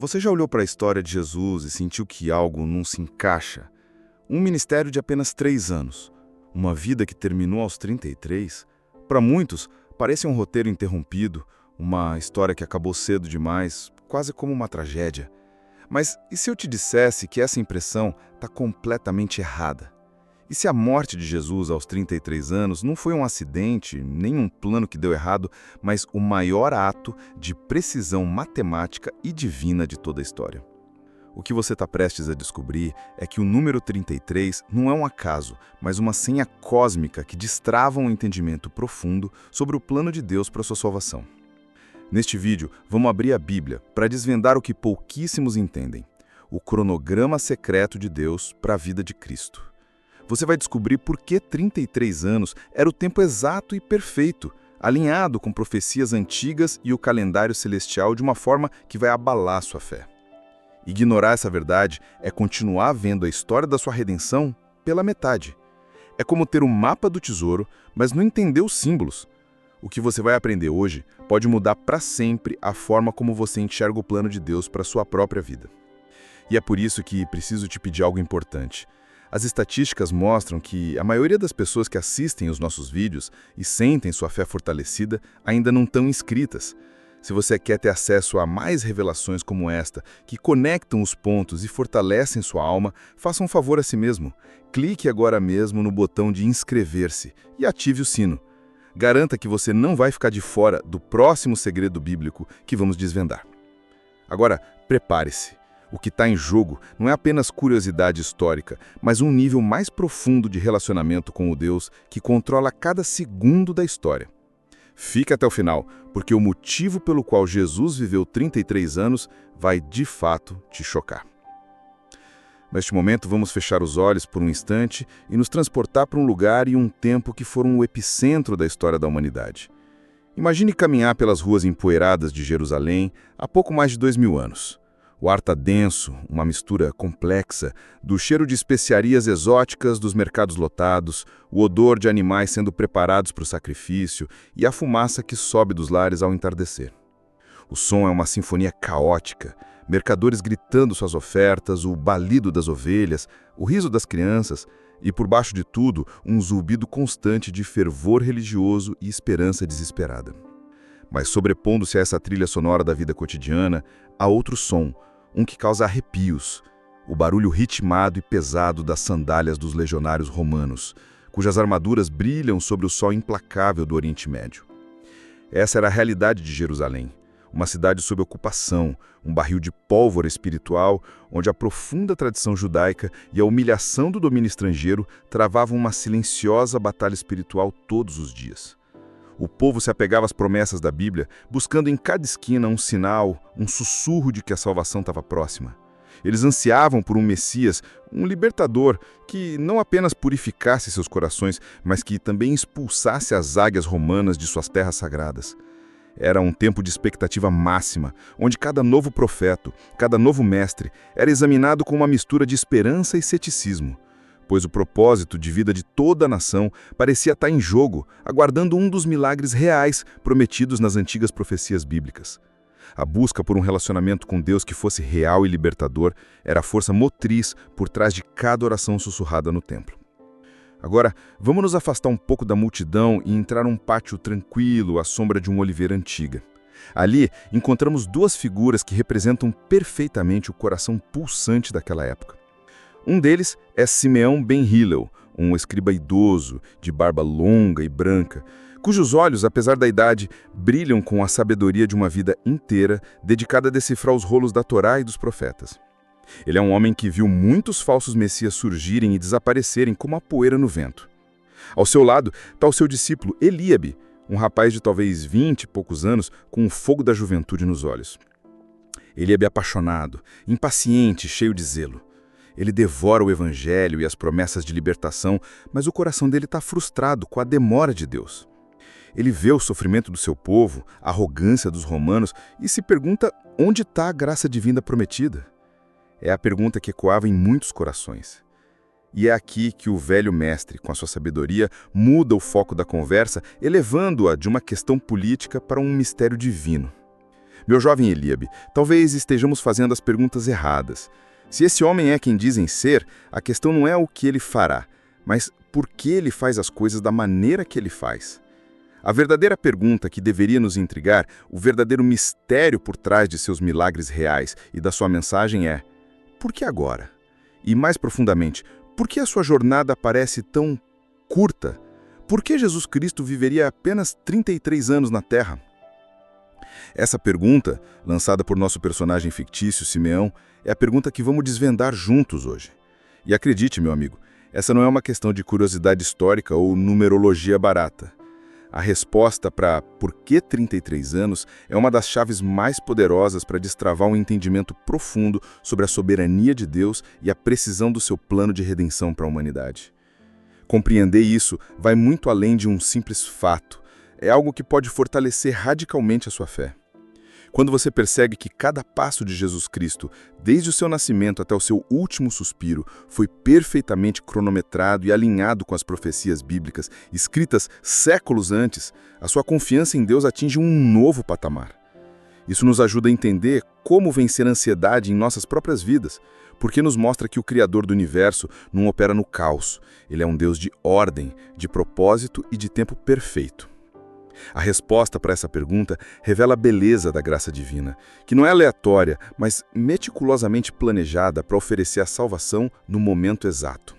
Você já olhou para a história de Jesus e sentiu que algo não se encaixa? Um ministério de apenas 3 anos, uma vida que terminou aos 33, para muitos parece um roteiro interrompido, uma história que acabou cedo demais, quase como uma tragédia. Mas e se eu te dissesse que essa impressão está completamente errada? E se a morte de Jesus aos 33 anos não foi um acidente, nem um plano que deu errado, mas o maior ato de precisão matemática e divina de toda a história? O que você está prestes a descobrir é que o número 33 não é um acaso, mas uma senha cósmica que destrava um entendimento profundo sobre o plano de Deus para sua salvação. Neste vídeo, vamos abrir a Bíblia para desvendar o que pouquíssimos entendem: o cronograma secreto de Deus para a vida de Cristo. Você vai descobrir por que 33 anos era o tempo exato e perfeito, alinhado com profecias antigas e o calendário celestial de uma forma que vai abalar sua fé. Ignorar essa verdade é continuar vendo a história da sua redenção pela metade. É como ter um mapa do tesouro, mas não entender os símbolos. O que você vai aprender hoje pode mudar para sempre a forma como você enxerga o plano de Deus para sua própria vida. E é por isso que preciso te pedir algo importante. As estatísticas mostram que a maioria das pessoas que assistem os nossos vídeos e sentem sua fé fortalecida ainda não estão inscritas. Se você quer ter acesso a mais revelações como esta, que conectam os pontos e fortalecem sua alma, faça um favor a si mesmo. Clique agora mesmo no botão de inscrever-se e ative o sino. Garanta que você não vai ficar de fora do próximo segredo bíblico que vamos desvendar. Agora, prepare-se. O que está em jogo não é apenas curiosidade histórica, mas um nível mais profundo de relacionamento com o Deus que controla cada segundo da história. Fique até o final, porque o motivo pelo qual Jesus viveu 33 anos vai, de fato, te chocar. Neste momento, vamos fechar os olhos por um instante e nos transportar para um lugar e um tempo que foram o epicentro da história da humanidade. Imagine caminhar pelas ruas empoeiradas de Jerusalém há pouco mais de 2000 anos. O ar está denso, uma mistura complexa, do cheiro de especiarias exóticas dos mercados lotados, o odor de animais sendo preparados para o sacrifício e a fumaça que sobe dos lares ao entardecer. O som é uma sinfonia caótica, mercadores gritando suas ofertas, o balido das ovelhas, o riso das crianças e, por baixo de tudo, um zumbido constante de fervor religioso e esperança desesperada. Mas sobrepondo-se a essa trilha sonora da vida cotidiana, há outro som, um que causa arrepios, o barulho ritmado e pesado das sandálias dos legionários romanos, cujas armaduras brilham sobre o sol implacável do Oriente Médio. Essa era a realidade de Jerusalém, uma cidade sob ocupação, um barril de pólvora espiritual, onde a profunda tradição judaica e a humilhação do domínio estrangeiro travavam uma silenciosa batalha espiritual todos os dias. O povo se apegava às promessas da Bíblia, buscando em cada esquina um sinal, um sussurro de que a salvação estava próxima. Eles ansiavam por um Messias, um libertador, que não apenas purificasse seus corações, mas que também expulsasse as águias romanas de suas terras sagradas. Era um tempo de expectativa máxima, onde cada novo profeta, cada novo mestre, era examinado com uma mistura de esperança e ceticismo, pois o propósito de vida de toda a nação parecia estar em jogo, aguardando um dos milagres reais prometidos nas antigas profecias bíblicas. A busca por um relacionamento com Deus que fosse real e libertador era a força motriz por trás de cada oração sussurrada no templo. Agora, vamos nos afastar um pouco da multidão e entrar num pátio tranquilo à sombra de uma oliveira antiga. Ali, encontramos duas figuras que representam perfeitamente o coração pulsante daquela época. Um deles é Simeão ben Hillel, um escriba idoso, de barba longa e branca, cujos olhos, apesar da idade, brilham com a sabedoria de uma vida inteira dedicada a decifrar os rolos da Torá e dos profetas. Ele é um homem que viu muitos falsos messias surgirem e desaparecerem como a poeira no vento. Ao seu lado está o seu discípulo Eliabe, um rapaz de talvez 20 e poucos anos, com o fogo da juventude nos olhos. Eliabe é apaixonado, impaciente, cheio de zelo. Ele devora o evangelho e as promessas de libertação, mas o coração dele está frustrado com a demora de Deus. Ele vê o sofrimento do seu povo, a arrogância dos romanos e se pergunta onde está a graça divina prometida. É a pergunta que ecoava em muitos corações. E é aqui que o velho mestre, com a sua sabedoria, muda o foco da conversa, elevando-a de uma questão política para um mistério divino. Meu jovem Eliabe, talvez estejamos fazendo as perguntas erradas. Se esse homem é quem dizem ser, a questão não é o que ele fará, mas por que ele faz as coisas da maneira que ele faz. A verdadeira pergunta que deveria nos intrigar, o verdadeiro mistério por trás de seus milagres reais e da sua mensagem é: por que agora? E mais profundamente, por que a sua jornada parece tão curta? Por que Jesus Cristo viveria apenas 33 anos na Terra? Essa pergunta, lançada por nosso personagem fictício, Simeão, é a pergunta que vamos desvendar juntos hoje. E acredite, meu amigo, essa não é uma questão de curiosidade histórica ou numerologia barata. A resposta para por que 33 anos é uma das chaves mais poderosas para destravar um entendimento profundo sobre a soberania de Deus e a precisão do seu plano de redenção para a humanidade. Compreender isso vai muito além de um simples fato. É algo que pode fortalecer radicalmente a sua fé. Quando você percebe que cada passo de Jesus Cristo, desde o seu nascimento até o seu último suspiro, foi perfeitamente cronometrado e alinhado com as profecias bíblicas escritas séculos antes, a sua confiança em Deus atinge um novo patamar. Isso nos ajuda a entender como vencer a ansiedade em nossas próprias vidas, porque nos mostra que o Criador do Universo não opera no caos. Ele é um Deus de ordem, de propósito e de tempo perfeito. A resposta para essa pergunta revela a beleza da graça divina, que não é aleatória, mas meticulosamente planejada para oferecer a salvação no momento exato.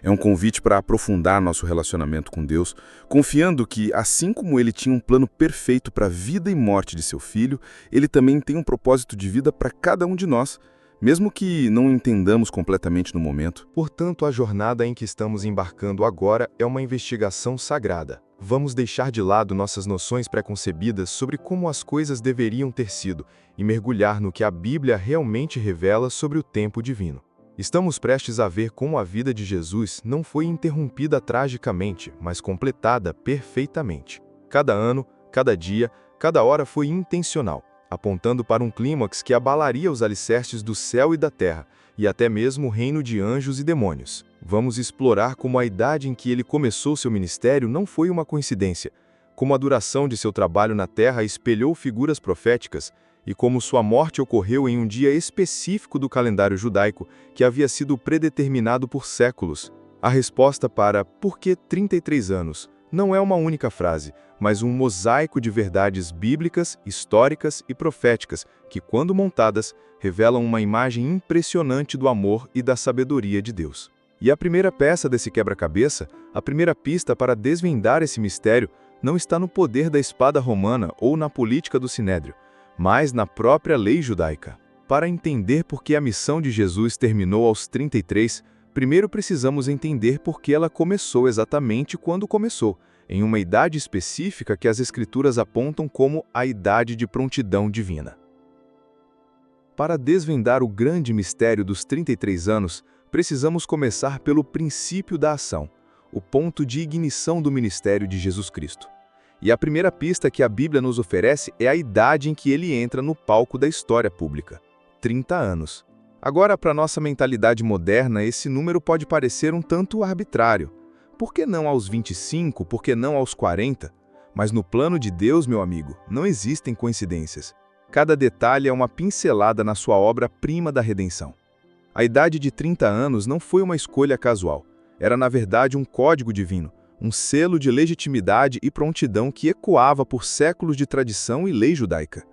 É um convite para aprofundar nosso relacionamento com Deus, confiando que, assim como Ele tinha um plano perfeito para a vida e morte de seu Filho, Ele também tem um propósito de vida para cada um de nós, mesmo que não entendamos completamente no momento. Portanto, a jornada em que estamos embarcando agora é uma investigação sagrada. Vamos deixar de lado nossas noções preconcebidas sobre como as coisas deveriam ter sido e mergulhar no que a Bíblia realmente revela sobre o tempo divino. Estamos prestes a ver como a vida de Jesus não foi interrompida tragicamente, mas completada perfeitamente. Cada ano, cada dia, cada hora foi intencional, apontando para um clímax que abalaria os alicerces do céu e da terra, e até mesmo o reino de anjos e demônios. Vamos explorar como a idade em que ele começou seu ministério não foi uma coincidência, como a duração de seu trabalho na terra espelhou figuras proféticas, e como sua morte ocorreu em um dia específico do calendário judaico que havia sido predeterminado por séculos. A resposta para "por que 33 anos?" não é uma única frase, mas um mosaico de verdades bíblicas, históricas e proféticas que, quando montadas, revelam uma imagem impressionante do amor e da sabedoria de Deus. E a primeira peça desse quebra-cabeça, a primeira pista para desvendar esse mistério, não está no poder da espada romana ou na política do sinédrio, mas na própria lei judaica. Para entender por que a missão de Jesus terminou aos 33, primeiro precisamos entender por que ela começou exatamente quando começou, em uma idade específica que as Escrituras apontam como a idade de prontidão divina. Para desvendar o grande mistério dos 33 anos, precisamos começar pelo princípio da ação, o ponto de ignição do ministério de Jesus Cristo. E a primeira pista que a Bíblia nos oferece é a idade em que ele entra no palco da história pública: 30 anos. Agora, para nossa mentalidade moderna, esse número pode parecer um tanto arbitrário. Por que não aos 25? Por que não aos 40? Mas no plano de Deus, meu amigo, não existem coincidências. Cada detalhe é uma pincelada na sua obra-prima da redenção. A idade de 30 anos não foi uma escolha casual. Era, na verdade, um código divino, um selo de legitimidade e prontidão que ecoava por séculos de tradição e lei judaica.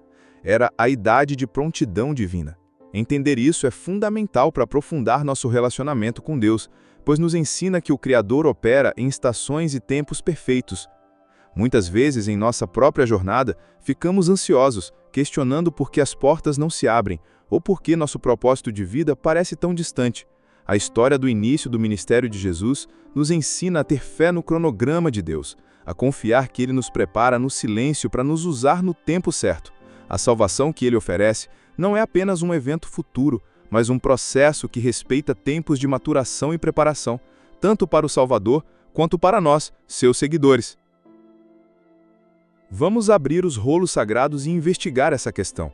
Era a idade de prontidão divina. Entender isso é fundamental para aprofundar nosso relacionamento com Deus, pois nos ensina que o Criador opera em estações e tempos perfeitos. Muitas vezes, em nossa própria jornada, ficamos ansiosos, questionando por que as portas não se abrem, ou por que nosso propósito de vida parece tão distante. A história do início do ministério de Jesus nos ensina a ter fé no cronograma de Deus, a confiar que Ele nos prepara no silêncio para nos usar no tempo certo. A salvação que Ele oferece não é apenas um evento futuro, mas um processo que respeita tempos de maturação e preparação, tanto para o Salvador quanto para nós, seus seguidores. Vamos abrir os rolos sagrados e investigar essa questão.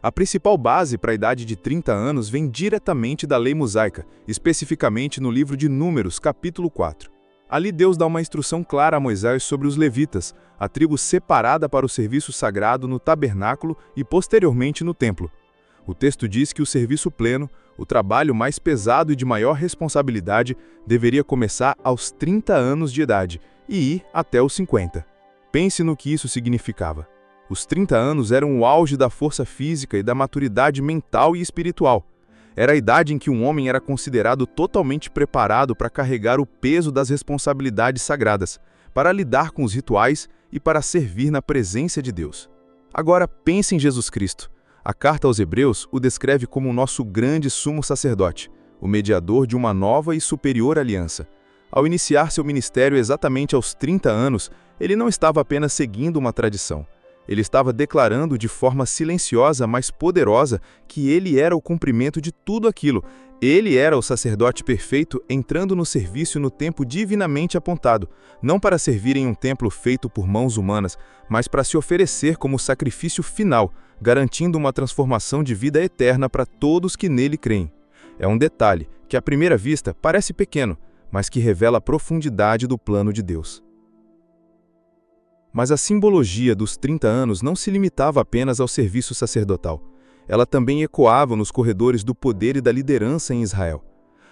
A principal base para a idade de 30 anos vem diretamente da lei mosaica, especificamente no livro de Números, capítulo 4. Ali Deus dá uma instrução clara a Moisés sobre os levitas, a tribo separada para o serviço sagrado no tabernáculo e posteriormente no templo. O texto diz que o serviço pleno, o trabalho mais pesado e de maior responsabilidade, deveria começar aos 30 anos de idade e ir até os 50. Pense no que isso significava. Os 30 anos eram o auge da força física e da maturidade mental e espiritual. Era a idade em que um homem era considerado totalmente preparado para carregar o peso das responsabilidades sagradas, para lidar com os rituais e para servir na presença de Deus. Agora pense em Jesus Cristo. A carta aos Hebreus o descreve como o nosso grande sumo sacerdote, o mediador de uma nova e superior aliança. Ao iniciar seu ministério exatamente aos 30 anos, ele não estava apenas seguindo uma tradição. Ele estava declarando de forma silenciosa, mas poderosa, que ele era o cumprimento de tudo aquilo. Ele era o sacerdote perfeito entrando no serviço no tempo divinamente apontado, não para servir em um templo feito por mãos humanas, mas para se oferecer como sacrifício final, garantindo uma transformação de vida eterna para todos que nele creem. É um detalhe que, à primeira vista, parece pequeno, mas que revela a profundidade do plano de Deus. Mas a simbologia dos 30 anos não se limitava apenas ao serviço sacerdotal. Ela também ecoava nos corredores do poder e da liderança em Israel.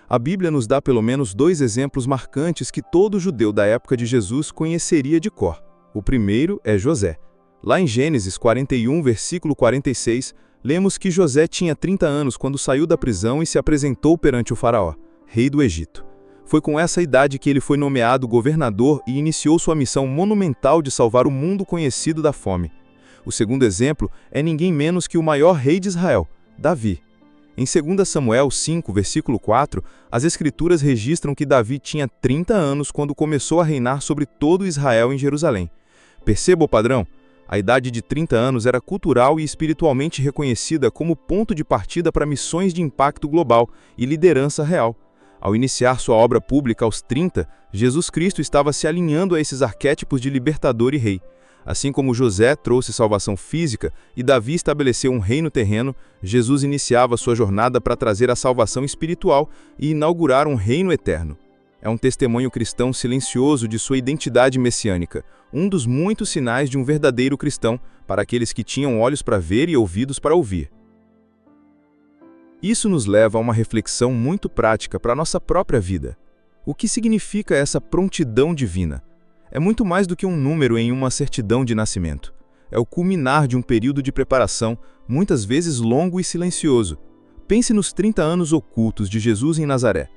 A Bíblia nos dá pelo menos 2 exemplos marcantes que todo judeu da época de Jesus conheceria de cor. O primeiro é José. Lá em Gênesis 41, versículo 46, lemos que José tinha 30 anos quando saiu da prisão e se apresentou perante o faraó, rei do Egito. Foi com essa idade que ele foi nomeado governador e iniciou sua missão monumental de salvar o mundo conhecido da fome. O segundo exemplo é ninguém menos que o maior rei de Israel, Davi. Em 2 Samuel 5, versículo 4, as Escrituras registram que Davi tinha 30 anos quando começou a reinar sobre todo Israel em Jerusalém. Perceba o padrão? A idade de 30 anos era cultural e espiritualmente reconhecida como ponto de partida para missões de impacto global e liderança real. Ao iniciar sua obra pública aos 30, Jesus Cristo estava se alinhando a esses arquétipos de libertador e rei. Assim como José trouxe salvação física e Davi estabeleceu um reino terreno, Jesus iniciava sua jornada para trazer a salvação espiritual e inaugurar um reino eterno. É um testemunho cristão silencioso de sua identidade messiânica, um dos muitos sinais de um verdadeiro cristão para aqueles que tinham olhos para ver e ouvidos para ouvir. Isso nos leva a uma reflexão muito prática para a nossa própria vida. O que significa essa prontidão divina? É muito mais do que um número em uma certidão de nascimento. É o culminar de um período de preparação, muitas vezes longo e silencioso. Pense nos 30 anos ocultos de Jesus em Nazaré.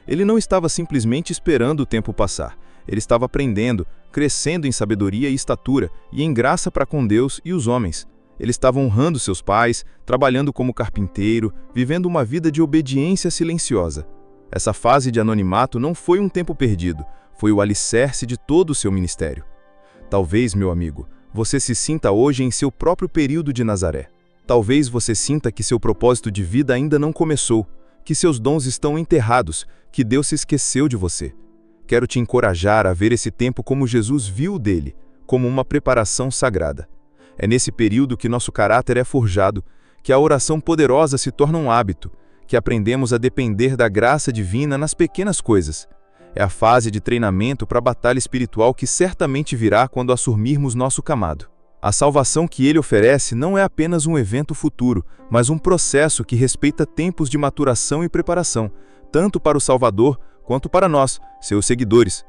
Ele não estava simplesmente esperando o tempo passar. Ele estava aprendendo, crescendo em sabedoria e estatura, e em graça para com Deus e os homens. Ele estava honrando seus pais, trabalhando como carpinteiro, vivendo uma vida de obediência silenciosa. Essa fase de anonimato não foi um tempo perdido, foi o alicerce de todo o seu ministério. Talvez, meu amigo, você se sinta hoje em seu próprio período de Nazaré. Talvez você sinta que seu propósito de vida ainda não começou, que seus dons estão enterrados, que Deus se esqueceu de você. Quero te encorajar a ver esse tempo como Jesus viu o dele, como uma preparação sagrada. É nesse período que nosso caráter é forjado, que a oração poderosa se torna um hábito, que aprendemos a depender da graça divina nas pequenas coisas. É a fase de treinamento para a batalha espiritual que certamente virá quando assumirmos nosso chamado. A salvação que ele oferece não é apenas um evento futuro, mas um processo que respeita tempos de maturação e preparação, tanto para o Salvador quanto para nós, seus seguidores.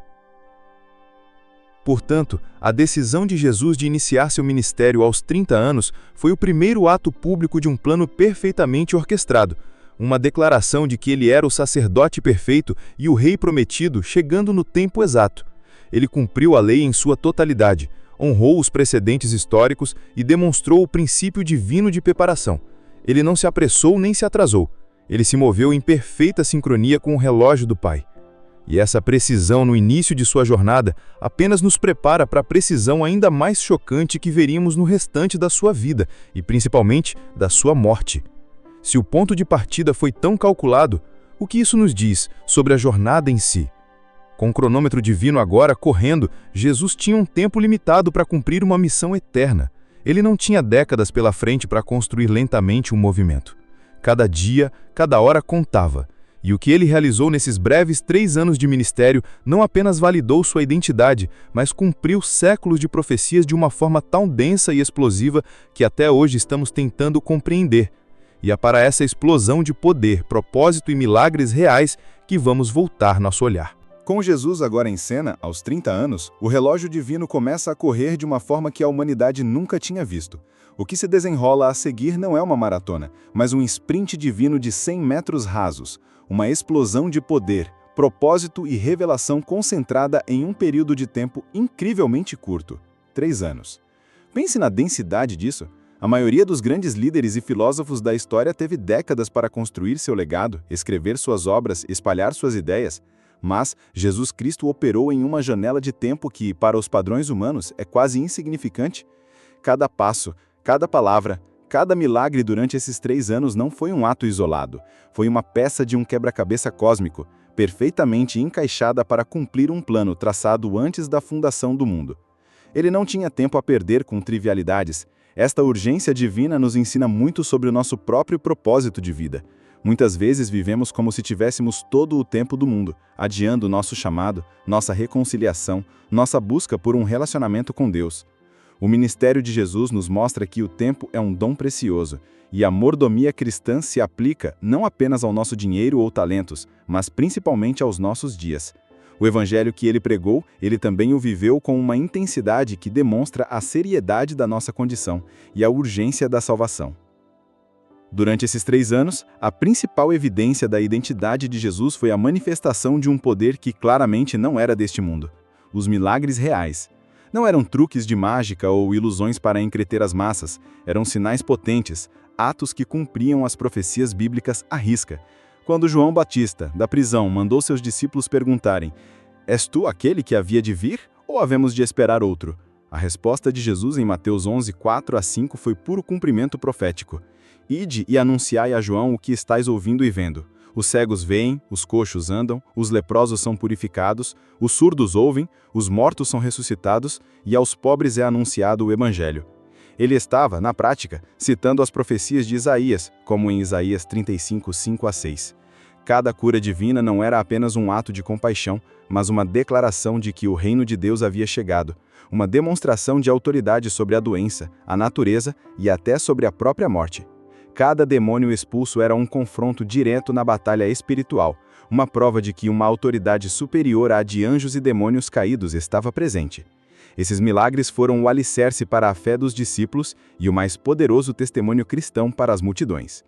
Portanto, a decisão de Jesus de iniciar seu ministério aos 30 anos foi o primeiro ato público de um plano perfeitamente orquestrado, uma declaração de que ele era o sacerdote perfeito e o rei prometido chegando no tempo exato. Ele cumpriu a lei em sua totalidade, honrou os precedentes históricos e demonstrou o princípio divino de preparação. Ele não se apressou nem se atrasou. Ele se moveu em perfeita sincronia com o relógio do Pai. E essa precisão no início de sua jornada apenas nos prepara para a precisão ainda mais chocante que veríamos no restante da sua vida e principalmente da sua morte. Se o ponto de partida foi tão calculado, o que isso nos diz sobre a jornada em si? Com o cronômetro divino agora correndo, Jesus tinha um tempo limitado para cumprir uma missão eterna. Ele não tinha décadas pela frente para construir lentamente um movimento. Cada dia, cada hora contava. E o que ele realizou nesses breves 3 anos de ministério não apenas validou sua identidade, mas cumpriu séculos de profecias de uma forma tão densa e explosiva que até hoje estamos tentando compreender. E é para essa explosão de poder, propósito e milagres reais que vamos voltar nosso olhar. Com Jesus agora em cena, aos 30 anos, o relógio divino começa a correr de uma forma que a humanidade nunca tinha visto. O que se desenrola a seguir não é uma maratona, mas um sprint divino de 100 metros rasos, uma explosão de poder, propósito e revelação concentrada em um período de tempo incrivelmente curto, 3 anos. Pense na densidade disso. A maioria dos grandes líderes e filósofos da história teve décadas para construir seu legado, escrever suas obras, espalhar suas ideias. Mas Jesus Cristo operou em uma janela de tempo que, para os padrões humanos, é quase insignificante. Cada passo, cada palavra, cada milagre durante esses 3 anos não foi um ato isolado. Foi uma peça de um quebra-cabeça cósmico, perfeitamente encaixada para cumprir um plano traçado antes da fundação do mundo. Ele não tinha tempo a perder com trivialidades. Esta urgência divina nos ensina muito sobre o nosso próprio propósito de vida. Muitas vezes vivemos como se tivéssemos todo o tempo do mundo, adiando nosso chamado, nossa reconciliação, nossa busca por um relacionamento com Deus. O ministério de Jesus nos mostra que o tempo é um dom precioso, e a mordomia cristã se aplica não apenas ao nosso dinheiro ou talentos, mas principalmente aos nossos dias. O evangelho que ele pregou, ele também o viveu com uma intensidade que demonstra a seriedade da nossa condição e a urgência da salvação. Durante esses 3 anos, a principal evidência da identidade de Jesus foi a manifestação de um poder que claramente não era deste mundo: os milagres reais. Não eram truques de mágica ou ilusões para entreter as massas, eram sinais potentes, atos que cumpriam as profecias bíblicas à risca. Quando João Batista, da prisão, mandou seus discípulos perguntarem: "És tu aquele que havia de vir, ou havemos de esperar outro?" A resposta de Jesus em Mateus 11, 4-5 foi puro cumprimento profético. Ide e anunciai a João o que estais ouvindo e vendo. Os cegos veem, os coxos andam, os leprosos são purificados, os surdos ouvem, os mortos são ressuscitados, e aos pobres é anunciado o Evangelho. Ele estava, na prática, citando as profecias de Isaías, como em Isaías 35, 5-6. Cada cura divina não era apenas um ato de compaixão, mas uma declaração de que o reino de Deus havia chegado, uma demonstração de autoridade sobre a doença, a natureza e até sobre a própria morte. Cada demônio expulso era um confronto direto na batalha espiritual, uma prova de que uma autoridade superior à de anjos e demônios caídos estava presente. Esses milagres foram o alicerce para a fé dos discípulos e o mais poderoso testemunho cristão para as multidões.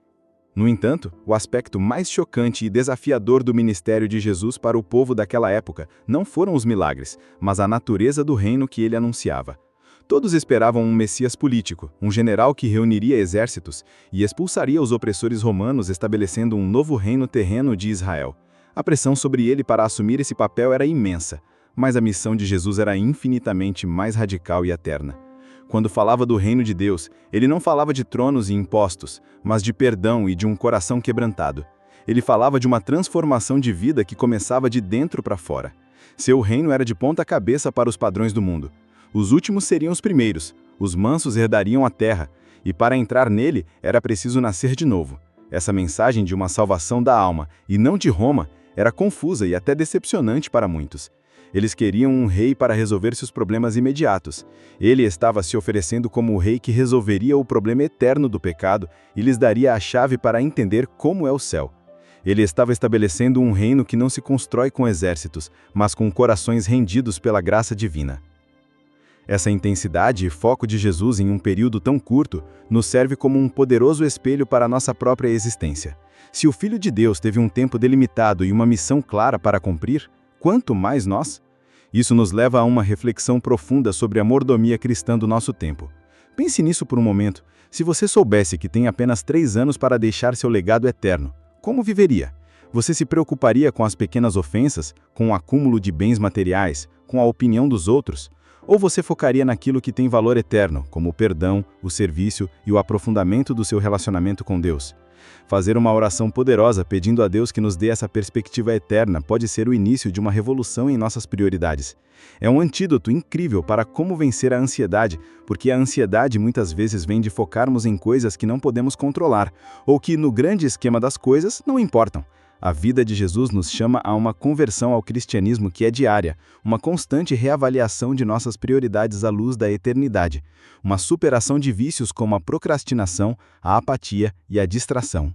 No entanto, o aspecto mais chocante e desafiador do ministério de Jesus para o povo daquela época não foram os milagres, mas a natureza do reino que ele anunciava. Todos esperavam um Messias político, um general que reuniria exércitos e expulsaria os opressores romanos, estabelecendo um novo reino terreno de Israel. A pressão sobre ele para assumir esse papel era imensa, mas a missão de Jesus era infinitamente mais radical e eterna. Quando falava do reino de Deus, ele não falava de tronos e impostos, mas de perdão e de um coração quebrantado. Ele falava de uma transformação de vida que começava de dentro para fora. Seu reino era de ponta cabeça para os padrões do mundo. Os últimos seriam os primeiros, os mansos herdariam a terra, e para entrar nele era preciso nascer de novo. Essa mensagem de uma salvação da alma, e não de Roma, era confusa e até decepcionante para muitos. Eles queriam um rei para resolver seus problemas imediatos. Ele estava se oferecendo como o rei que resolveria o problema eterno do pecado e lhes daria a chave para entender como é o céu. Ele estava estabelecendo um reino que não se constrói com exércitos, mas com corações rendidos pela graça divina. Essa intensidade e foco de Jesus em um período tão curto nos serve como um poderoso espelho para a nossa própria existência. Se o Filho de Deus teve um tempo delimitado e uma missão clara para cumprir, quanto mais nós? Isso nos leva a uma reflexão profunda sobre a mordomia cristã do nosso tempo. Pense nisso por um momento. Se você soubesse que tem apenas 3 anos para deixar seu legado eterno, como viveria? Você se preocuparia com as pequenas ofensas, com o acúmulo de bens materiais, com a opinião dos outros? Ou você focaria naquilo que tem valor eterno, como o perdão, o serviço e o aprofundamento do seu relacionamento com Deus? Fazer uma oração poderosa pedindo a Deus que nos dê essa perspectiva eterna pode ser o início de uma revolução em nossas prioridades. É um antídoto incrível para como vencer a ansiedade, porque a ansiedade muitas vezes vem de focarmos em coisas que não podemos controlar, ou que, no grande esquema das coisas, não importam. A vida de Jesus nos chama a uma conversão ao cristianismo que é diária, uma constante reavaliação de nossas prioridades à luz da eternidade, uma superação de vícios como a procrastinação, a apatia e a distração.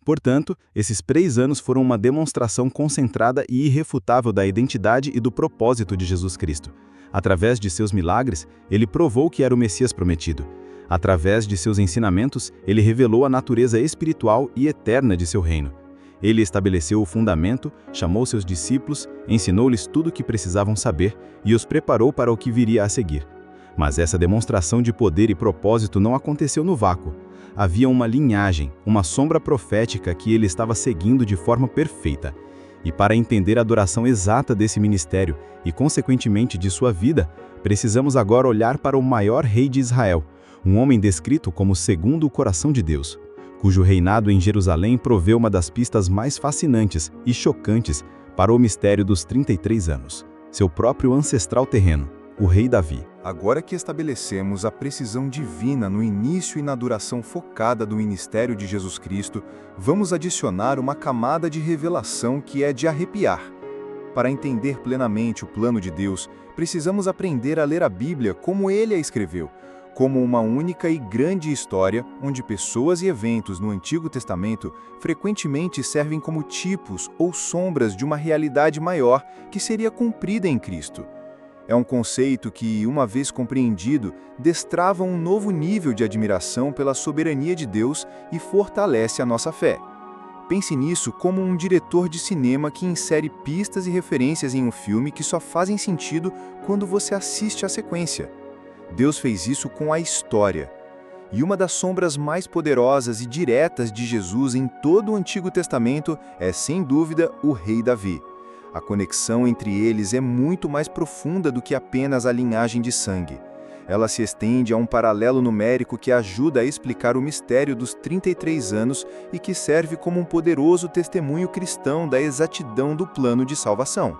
Portanto, esses 3 anos foram uma demonstração concentrada e irrefutável da identidade e do propósito de Jesus Cristo. Através de seus milagres, ele provou que era o Messias prometido. Através de seus ensinamentos, ele revelou a natureza espiritual e eterna de seu reino. Ele estabeleceu o fundamento, chamou seus discípulos, ensinou-lhes tudo o que precisavam saber e os preparou para o que viria a seguir. Mas essa demonstração de poder e propósito não aconteceu no vácuo. Havia uma linhagem, uma sombra profética que ele estava seguindo de forma perfeita. E para entender a duração exata desse ministério e, consequentemente, de sua vida, precisamos agora olhar para o maior rei de Israel, um homem descrito como segundo o coração de Deus, cujo reinado em Jerusalém proveu uma das pistas mais fascinantes e chocantes para o mistério dos 33 anos, seu próprio ancestral terreno, o rei Davi. Agora que estabelecemos a precisão divina no início e na duração focada do ministério de Jesus Cristo, vamos adicionar uma camada de revelação que é de arrepiar. Para entender plenamente o plano de Deus, precisamos aprender a ler a Bíblia como ele a escreveu, como uma única e grande história onde pessoas e eventos no Antigo Testamento frequentemente servem como tipos ou sombras de uma realidade maior que seria cumprida em Cristo. É um conceito que, uma vez compreendido, destrava um novo nível de admiração pela soberania de Deus e fortalece a nossa fé. Pense nisso como um diretor de cinema que insere pistas e referências em um filme que só fazem sentido quando você assiste a sequência. Deus fez isso com a história. E uma das sombras mais poderosas e diretas de Jesus em todo o Antigo Testamento é, sem dúvida, o rei Davi. A conexão entre eles é muito mais profunda do que apenas a linhagem de sangue. Ela se estende a um paralelo numérico que ajuda a explicar o mistério dos 33 anos e que serve como um poderoso testemunho cristão da exatidão do plano de salvação.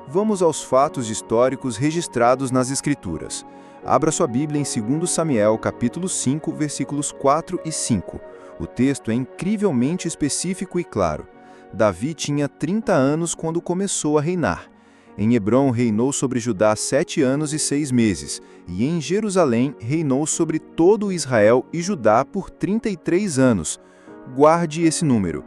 Vamos aos fatos históricos registrados nas Escrituras. Abra sua Bíblia em 2 Samuel, capítulo 5, versículos 4 e 5. O texto é incrivelmente específico e claro. Davi tinha 30 anos quando começou a reinar. Em Hebrom reinou sobre Judá 7 anos e 6 meses, e em Jerusalém reinou sobre todo Israel e Judá por 33 anos. Guarde esse número.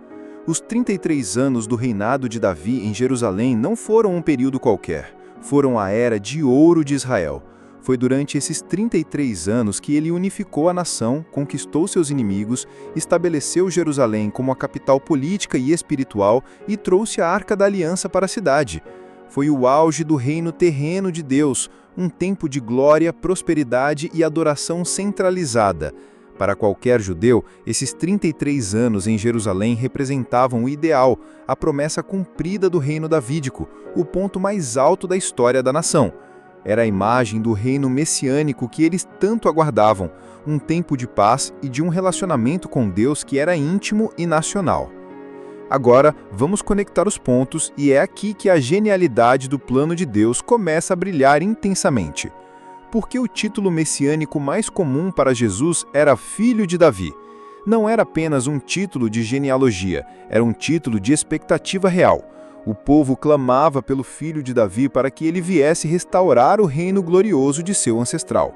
Os 33 anos do reinado de Davi em Jerusalém não foram um período qualquer, foram a era de ouro de Israel. Foi durante esses 33 anos que ele unificou a nação, conquistou seus inimigos, estabeleceu Jerusalém como a capital política e espiritual e trouxe a Arca da Aliança para a cidade. Foi o auge do reino terreno de Deus, um tempo de glória, prosperidade e adoração centralizada. Para qualquer judeu, esses 33 anos em Jerusalém representavam o ideal, a promessa cumprida do reino davídico, o ponto mais alto da história da nação. Era a imagem do reino messiânico que eles tanto aguardavam, um tempo de paz e de um relacionamento com Deus que era íntimo e nacional. Agora, vamos conectar os pontos e é aqui que a genialidade do plano de Deus começa a brilhar intensamente. Porque o título messiânico mais comum para Jesus era Filho de Davi. Não era apenas um título de genealogia, era um título de expectativa real. O povo clamava pelo filho de Davi para que ele viesse restaurar o reino glorioso de seu ancestral.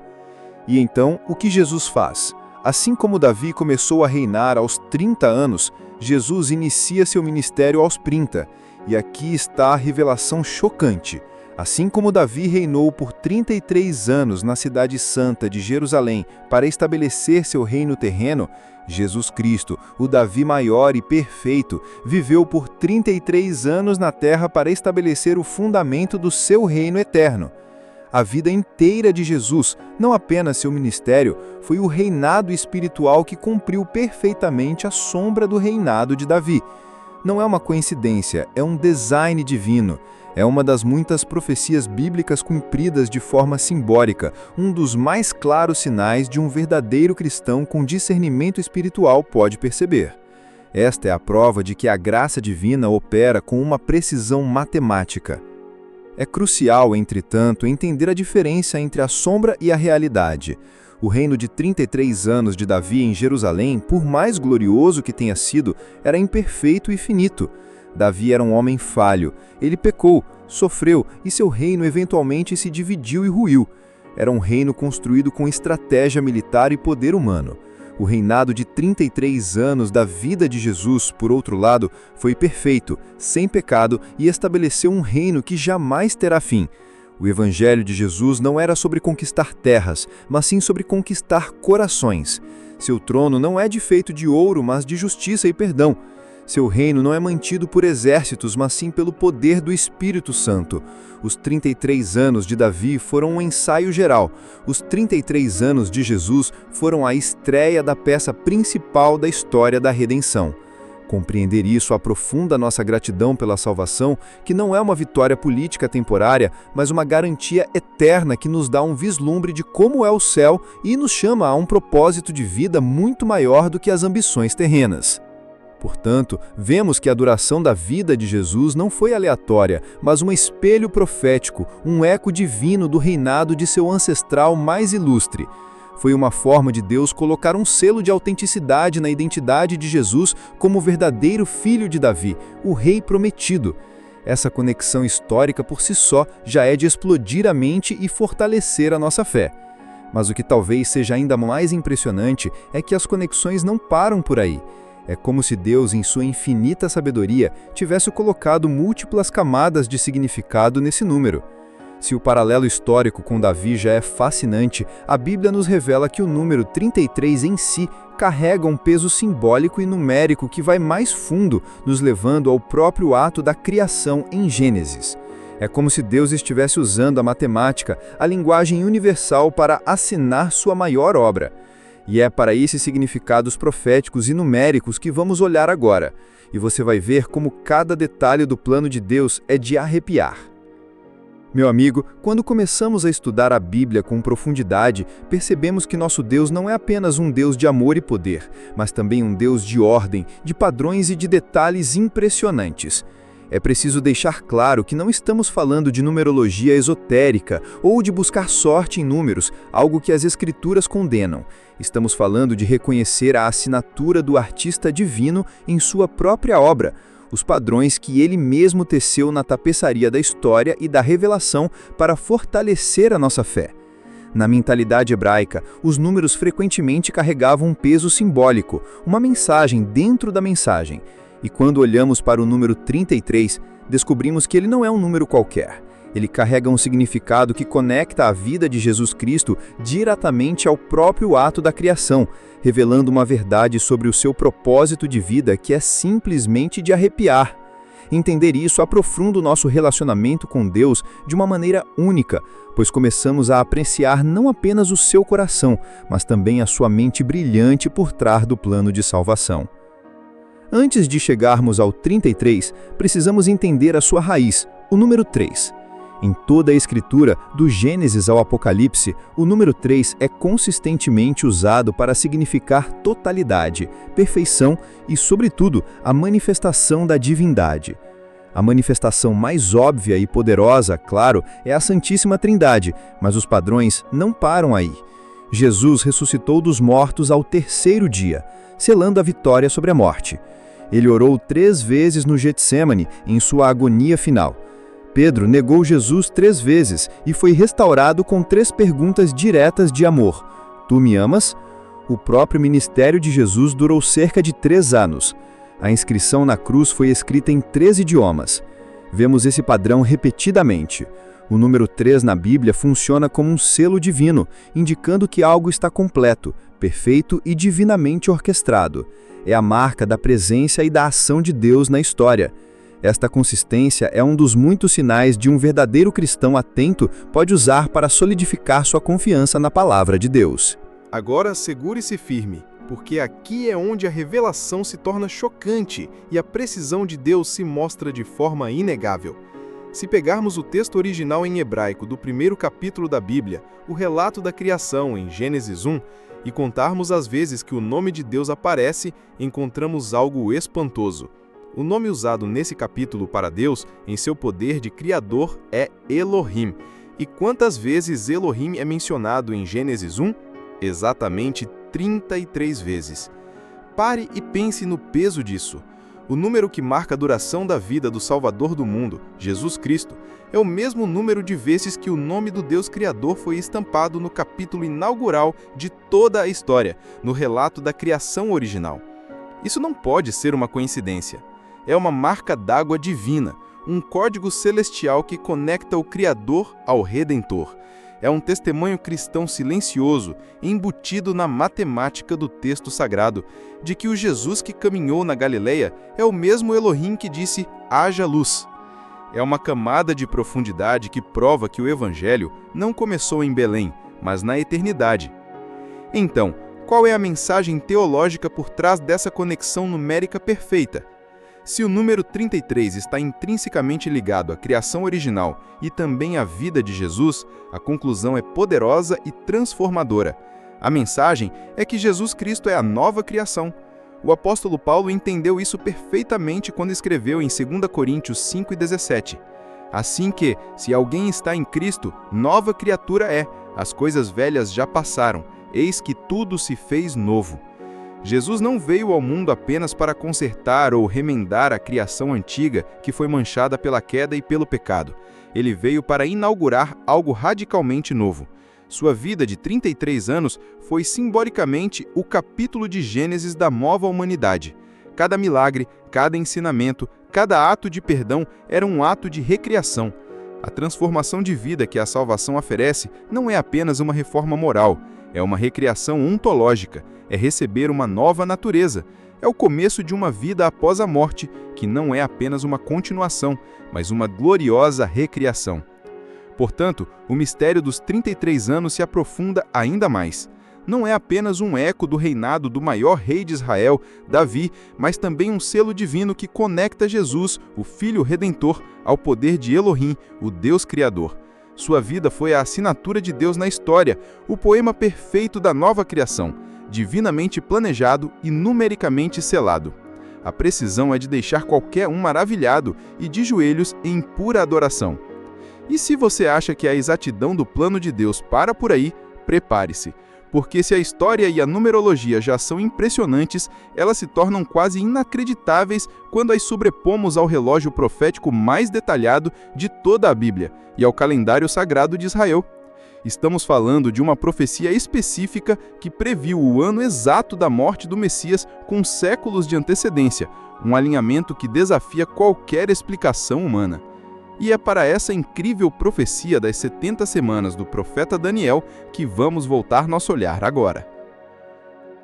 E então, o que Jesus faz? Assim como Davi começou a reinar aos 30 anos, Jesus inicia seu ministério aos 30. E aqui está a revelação chocante. Assim como Davi reinou por 33 anos na cidade santa de Jerusalém para estabelecer seu reino terreno, Jesus Cristo, o Davi maior e perfeito, viveu por 33 anos na terra para estabelecer o fundamento do seu reino eterno. A vida inteira de Jesus, não apenas seu ministério, foi o reinado espiritual que cumpriu perfeitamente a sombra do reinado de Davi. Não é uma coincidência, é um design divino. É uma das muitas profecias bíblicas cumpridas de forma simbólica, um dos mais claros sinais de um verdadeiro cristão com discernimento espiritual pode perceber. Esta é a prova de que a graça divina opera com uma precisão matemática. É crucial, entretanto, entender a diferença entre a sombra e a realidade. O reino de 33 anos de Davi em Jerusalém, por mais glorioso que tenha sido, era imperfeito e finito. Davi era um homem falho. Ele pecou, sofreu e seu reino eventualmente se dividiu e ruiu. Era um reino construído com estratégia militar e poder humano. O reinado de 33 anos da vida de Jesus, por outro lado, foi perfeito, sem pecado e estabeleceu um reino que jamais terá fim. O Evangelho de Jesus não era sobre conquistar terras, mas sim sobre conquistar corações. Seu trono não é de feito de ouro, mas de justiça e perdão. Seu reino não é mantido por exércitos, mas sim pelo poder do Espírito Santo. Os 33 anos de Davi foram um ensaio geral. Os 33 anos de Jesus foram a estreia da peça principal da história da redenção. Compreender isso aprofunda nossa gratidão pela salvação, que não é uma vitória política temporária, mas uma garantia eterna que nos dá um vislumbre de como é o céu e nos chama a um propósito de vida muito maior do que as ambições terrenas. Portanto, vemos que a duração da vida de Jesus não foi aleatória, mas um espelho profético, um eco divino do reinado de seu ancestral mais ilustre. Foi uma forma de Deus colocar um selo de autenticidade na identidade de Jesus como o verdadeiro filho de Davi, o rei prometido. Essa conexão histórica por si só já é de explodir a mente e fortalecer a nossa fé. Mas o que talvez seja ainda mais impressionante é que as conexões não param por aí. É como se Deus, em sua infinita sabedoria, tivesse colocado múltiplas camadas de significado nesse número. Se o paralelo histórico com Davi já é fascinante, a Bíblia nos revela que o número 33 em si carrega um peso simbólico e numérico que vai mais fundo, nos levando ao próprio ato da criação em Gênesis. É como se Deus estivesse usando a matemática, a linguagem universal, para assinar sua maior obra. E é para esses significados proféticos e numéricos que vamos olhar agora. E você vai ver como cada detalhe do plano de Deus é de arrepiar. Meu amigo, quando começamos a estudar a Bíblia com profundidade, percebemos que nosso Deus não é apenas um Deus de amor e poder, mas também um Deus de ordem, de padrões e de detalhes impressionantes. É preciso deixar claro que não estamos falando de numerologia esotérica ou de buscar sorte em números, algo que as Escrituras condenam. Estamos falando de reconhecer a assinatura do artista divino em sua própria obra, os padrões que ele mesmo teceu na tapeçaria da história e da revelação para fortalecer a nossa fé. Na mentalidade hebraica, os números frequentemente carregavam um peso simbólico, uma mensagem dentro da mensagem. E quando olhamos para o número 33, descobrimos que ele não é um número qualquer. Ele carrega um significado que conecta a vida de Jesus Cristo diretamente ao próprio ato da criação, revelando uma verdade sobre o seu propósito de vida que é simplesmente de arrepiar. Entender isso aprofunda o nosso relacionamento com Deus de uma maneira única, pois começamos a apreciar não apenas o seu coração, mas também a sua mente brilhante por trás do plano de salvação. Antes de chegarmos ao 33, precisamos entender a sua raiz, o número 3. Em toda a Escritura, do Gênesis ao Apocalipse, o número 3 é consistentemente usado para significar totalidade, perfeição e, sobretudo, a manifestação da divindade. A manifestação mais óbvia e poderosa, claro, é a Santíssima Trindade, mas os padrões não param aí. Jesus ressuscitou dos mortos ao terceiro dia, selando a vitória sobre a morte. Ele orou 3 vezes no Getsêmani, em sua agonia final. Pedro negou Jesus 3 vezes e foi restaurado com 3 perguntas diretas de amor. Tu me amas? O próprio ministério de Jesus durou cerca de 3 anos. A inscrição na cruz foi escrita em 3 idiomas. Vemos esse padrão repetidamente. O número 3 na Bíblia funciona como um selo divino, indicando que algo está completo, perfeito e divinamente orquestrado. É a marca da presença e da ação de Deus na história. Esta consistência é um dos muitos sinais de um verdadeiro cristão atento pode usar para solidificar sua confiança na palavra de Deus. Agora segure-se firme, porque aqui é onde a revelação se torna chocante e a precisão de Deus se mostra de forma inegável. Se pegarmos o texto original em hebraico do primeiro capítulo da Bíblia, o relato da criação em Gênesis 1, e contarmos as vezes que o nome de Deus aparece, encontramos algo espantoso. O nome usado nesse capítulo para Deus, em seu poder de Criador, é Elohim. E quantas vezes Elohim é mencionado em Gênesis 1? exatamente 33 vezes. Pare e pense no peso disso. O número que marca a duração da vida do Salvador do mundo, Jesus Cristo, é o mesmo número de vezes que o nome do Deus Criador foi estampado no capítulo inaugural de toda a história, no relato da criação original. Isso não pode ser uma coincidência. É uma marca d'água divina, um código celestial que conecta o Criador ao Redentor. É um testemunho cristão silencioso, embutido na matemática do texto sagrado, de que o Jesus que caminhou na Galileia é o mesmo Elohim que disse, haja luz. É uma camada de profundidade que prova que o Evangelho não começou em Belém, mas na eternidade. Então, qual é a mensagem teológica por trás dessa conexão numérica perfeita? Se o número 33 está intrinsecamente ligado à criação original e também à vida de Jesus, a conclusão é poderosa e transformadora. A mensagem é que Jesus Cristo é a nova criação. O apóstolo Paulo entendeu isso perfeitamente quando escreveu em 2 Coríntios 5:17. Assim que, se alguém está em Cristo, nova criatura é, as coisas velhas já passaram, eis que tudo se fez novo. Jesus não veio ao mundo apenas para consertar ou remendar a criação antiga que foi manchada pela queda e pelo pecado. Ele veio para inaugurar algo radicalmente novo. Sua vida de 33 anos foi simbolicamente o capítulo de Gênesis da nova humanidade. Cada milagre, cada ensinamento, cada ato de perdão era um ato de recriação. A transformação de vida que a salvação oferece não é apenas uma reforma moral, é uma recriação ontológica, é receber uma nova natureza, é o começo de uma vida após a morte, que não é apenas uma continuação, mas uma gloriosa recriação. Portanto, o mistério dos 33 anos se aprofunda ainda mais. Não é apenas um eco do reinado do maior rei de Israel, Davi, mas também um selo divino que conecta Jesus, o Filho Redentor, ao poder de Elohim, o Deus Criador. Sua vida foi a assinatura de Deus na história, o poema perfeito da nova criação, divinamente planejado e numericamente selado. A precisão é de deixar qualquer um maravilhado e de joelhos em pura adoração. E se você acha que a exatidão do plano de Deus para por aí, prepare-se, porque se a história e a numerologia já são impressionantes, elas se tornam quase inacreditáveis quando as sobrepomos ao relógio profético mais detalhado de toda a Bíblia e ao calendário sagrado de Israel. Estamos falando de uma profecia específica que previu o ano exato da morte do Messias com séculos de antecedência, um alinhamento que desafia qualquer explicação humana. E é para essa incrível profecia das 70 semanas do profeta Daniel que vamos voltar nosso olhar agora.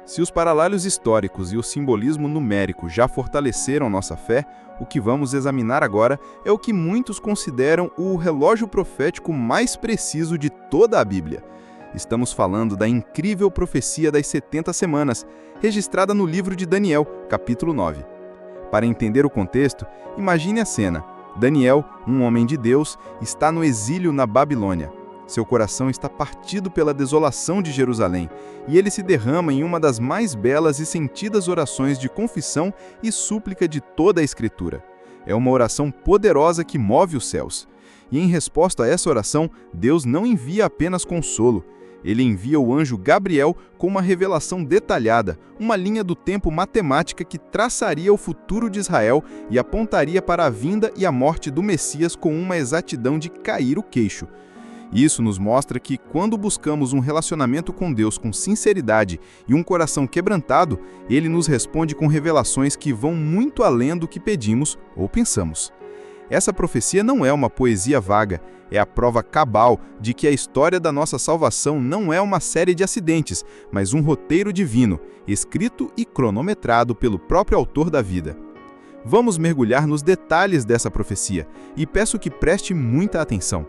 Se os paralelos históricos e o simbolismo numérico já fortaleceram nossa fé, o que vamos examinar agora é o que muitos consideram o relógio profético mais preciso de toda a Bíblia. Estamos falando da incrível profecia das 70 semanas, registrada no livro de Daniel, capítulo 9. Para entender o contexto, imagine a cena. Daniel, um homem de Deus, está no exílio na Babilônia. Seu coração está partido pela desolação de Jerusalém, e ele se derrama em uma das mais belas e sentidas orações de confissão e súplica de toda a Escritura. É uma oração poderosa que move os céus. E em resposta a essa oração, Deus não envia apenas consolo. Ele envia o anjo Gabriel com uma revelação detalhada, uma linha do tempo matemática que traçaria o futuro de Israel e apontaria para a vinda e a morte do Messias com uma exatidão de cair o queixo. Isso nos mostra que, quando buscamos um relacionamento com Deus com sinceridade e um coração quebrantado, Ele nos responde com revelações que vão muito além do que pedimos ou pensamos. Essa profecia não é uma poesia vaga, é a prova cabal de que a história da nossa salvação não é uma série de acidentes, mas um roteiro divino, escrito e cronometrado pelo próprio autor da vida. Vamos mergulhar nos detalhes dessa profecia e peço que preste muita atenção.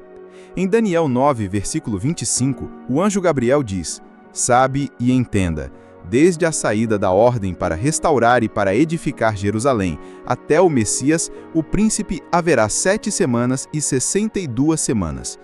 Em Daniel 9, versículo 25, o anjo Gabriel diz: "Sabe e entenda, desde a saída da ordem para restaurar e para edificar Jerusalém até o Messias, o príncipe haverá 7 semanas e 62 semanas."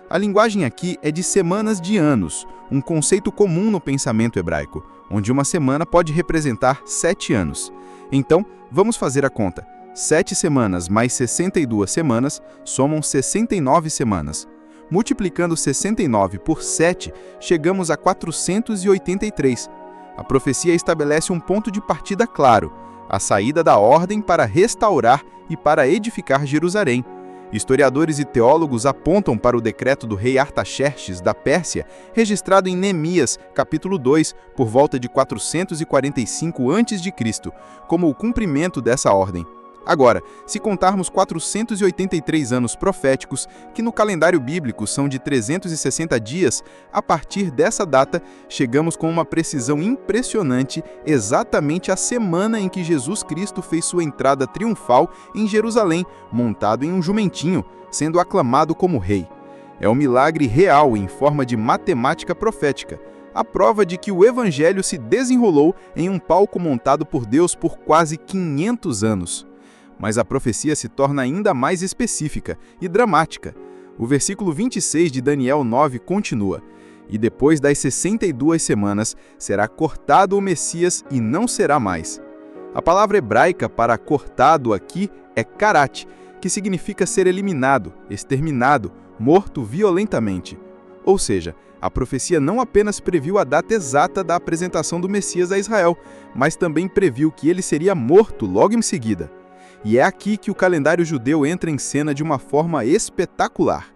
A linguagem aqui é de semanas de anos, um conceito comum no pensamento hebraico, onde uma semana pode representar 7 anos. Então, vamos fazer a conta. 7 semanas mais 62 semanas somam 69 semanas. Multiplicando 69 por 7, chegamos a 483. A profecia estabelece um ponto de partida claro, a saída da ordem para restaurar e para edificar Jerusalém. Historiadores e teólogos apontam para o decreto do rei Artaxerxes da Pérsia, registrado em Neemias, capítulo 2, por volta de 445 a.C., como o cumprimento dessa ordem. Agora, se contarmos 483 anos proféticos, que no calendário bíblico são de 360 dias, a partir dessa data, chegamos com uma precisão impressionante exatamente à semana em que Jesus Cristo fez sua entrada triunfal em Jerusalém, montado em um jumentinho, sendo aclamado como rei. É um milagre real em forma de matemática profética, a prova de que o Evangelho se desenrolou em um palco montado por Deus por quase 500 anos. Mas a profecia se torna ainda mais específica e dramática. O versículo 26 de Daniel 9 continua: "E depois das 62 semanas será cortado o Messias e não será mais." A palavra hebraica para cortado aqui é karat, que significa ser eliminado, exterminado, morto violentamente. Ou seja, a profecia não apenas previu a data exata da apresentação do Messias a Israel, mas também previu que ele seria morto logo em seguida. E é aqui que o calendário judeu entra em cena de uma forma espetacular.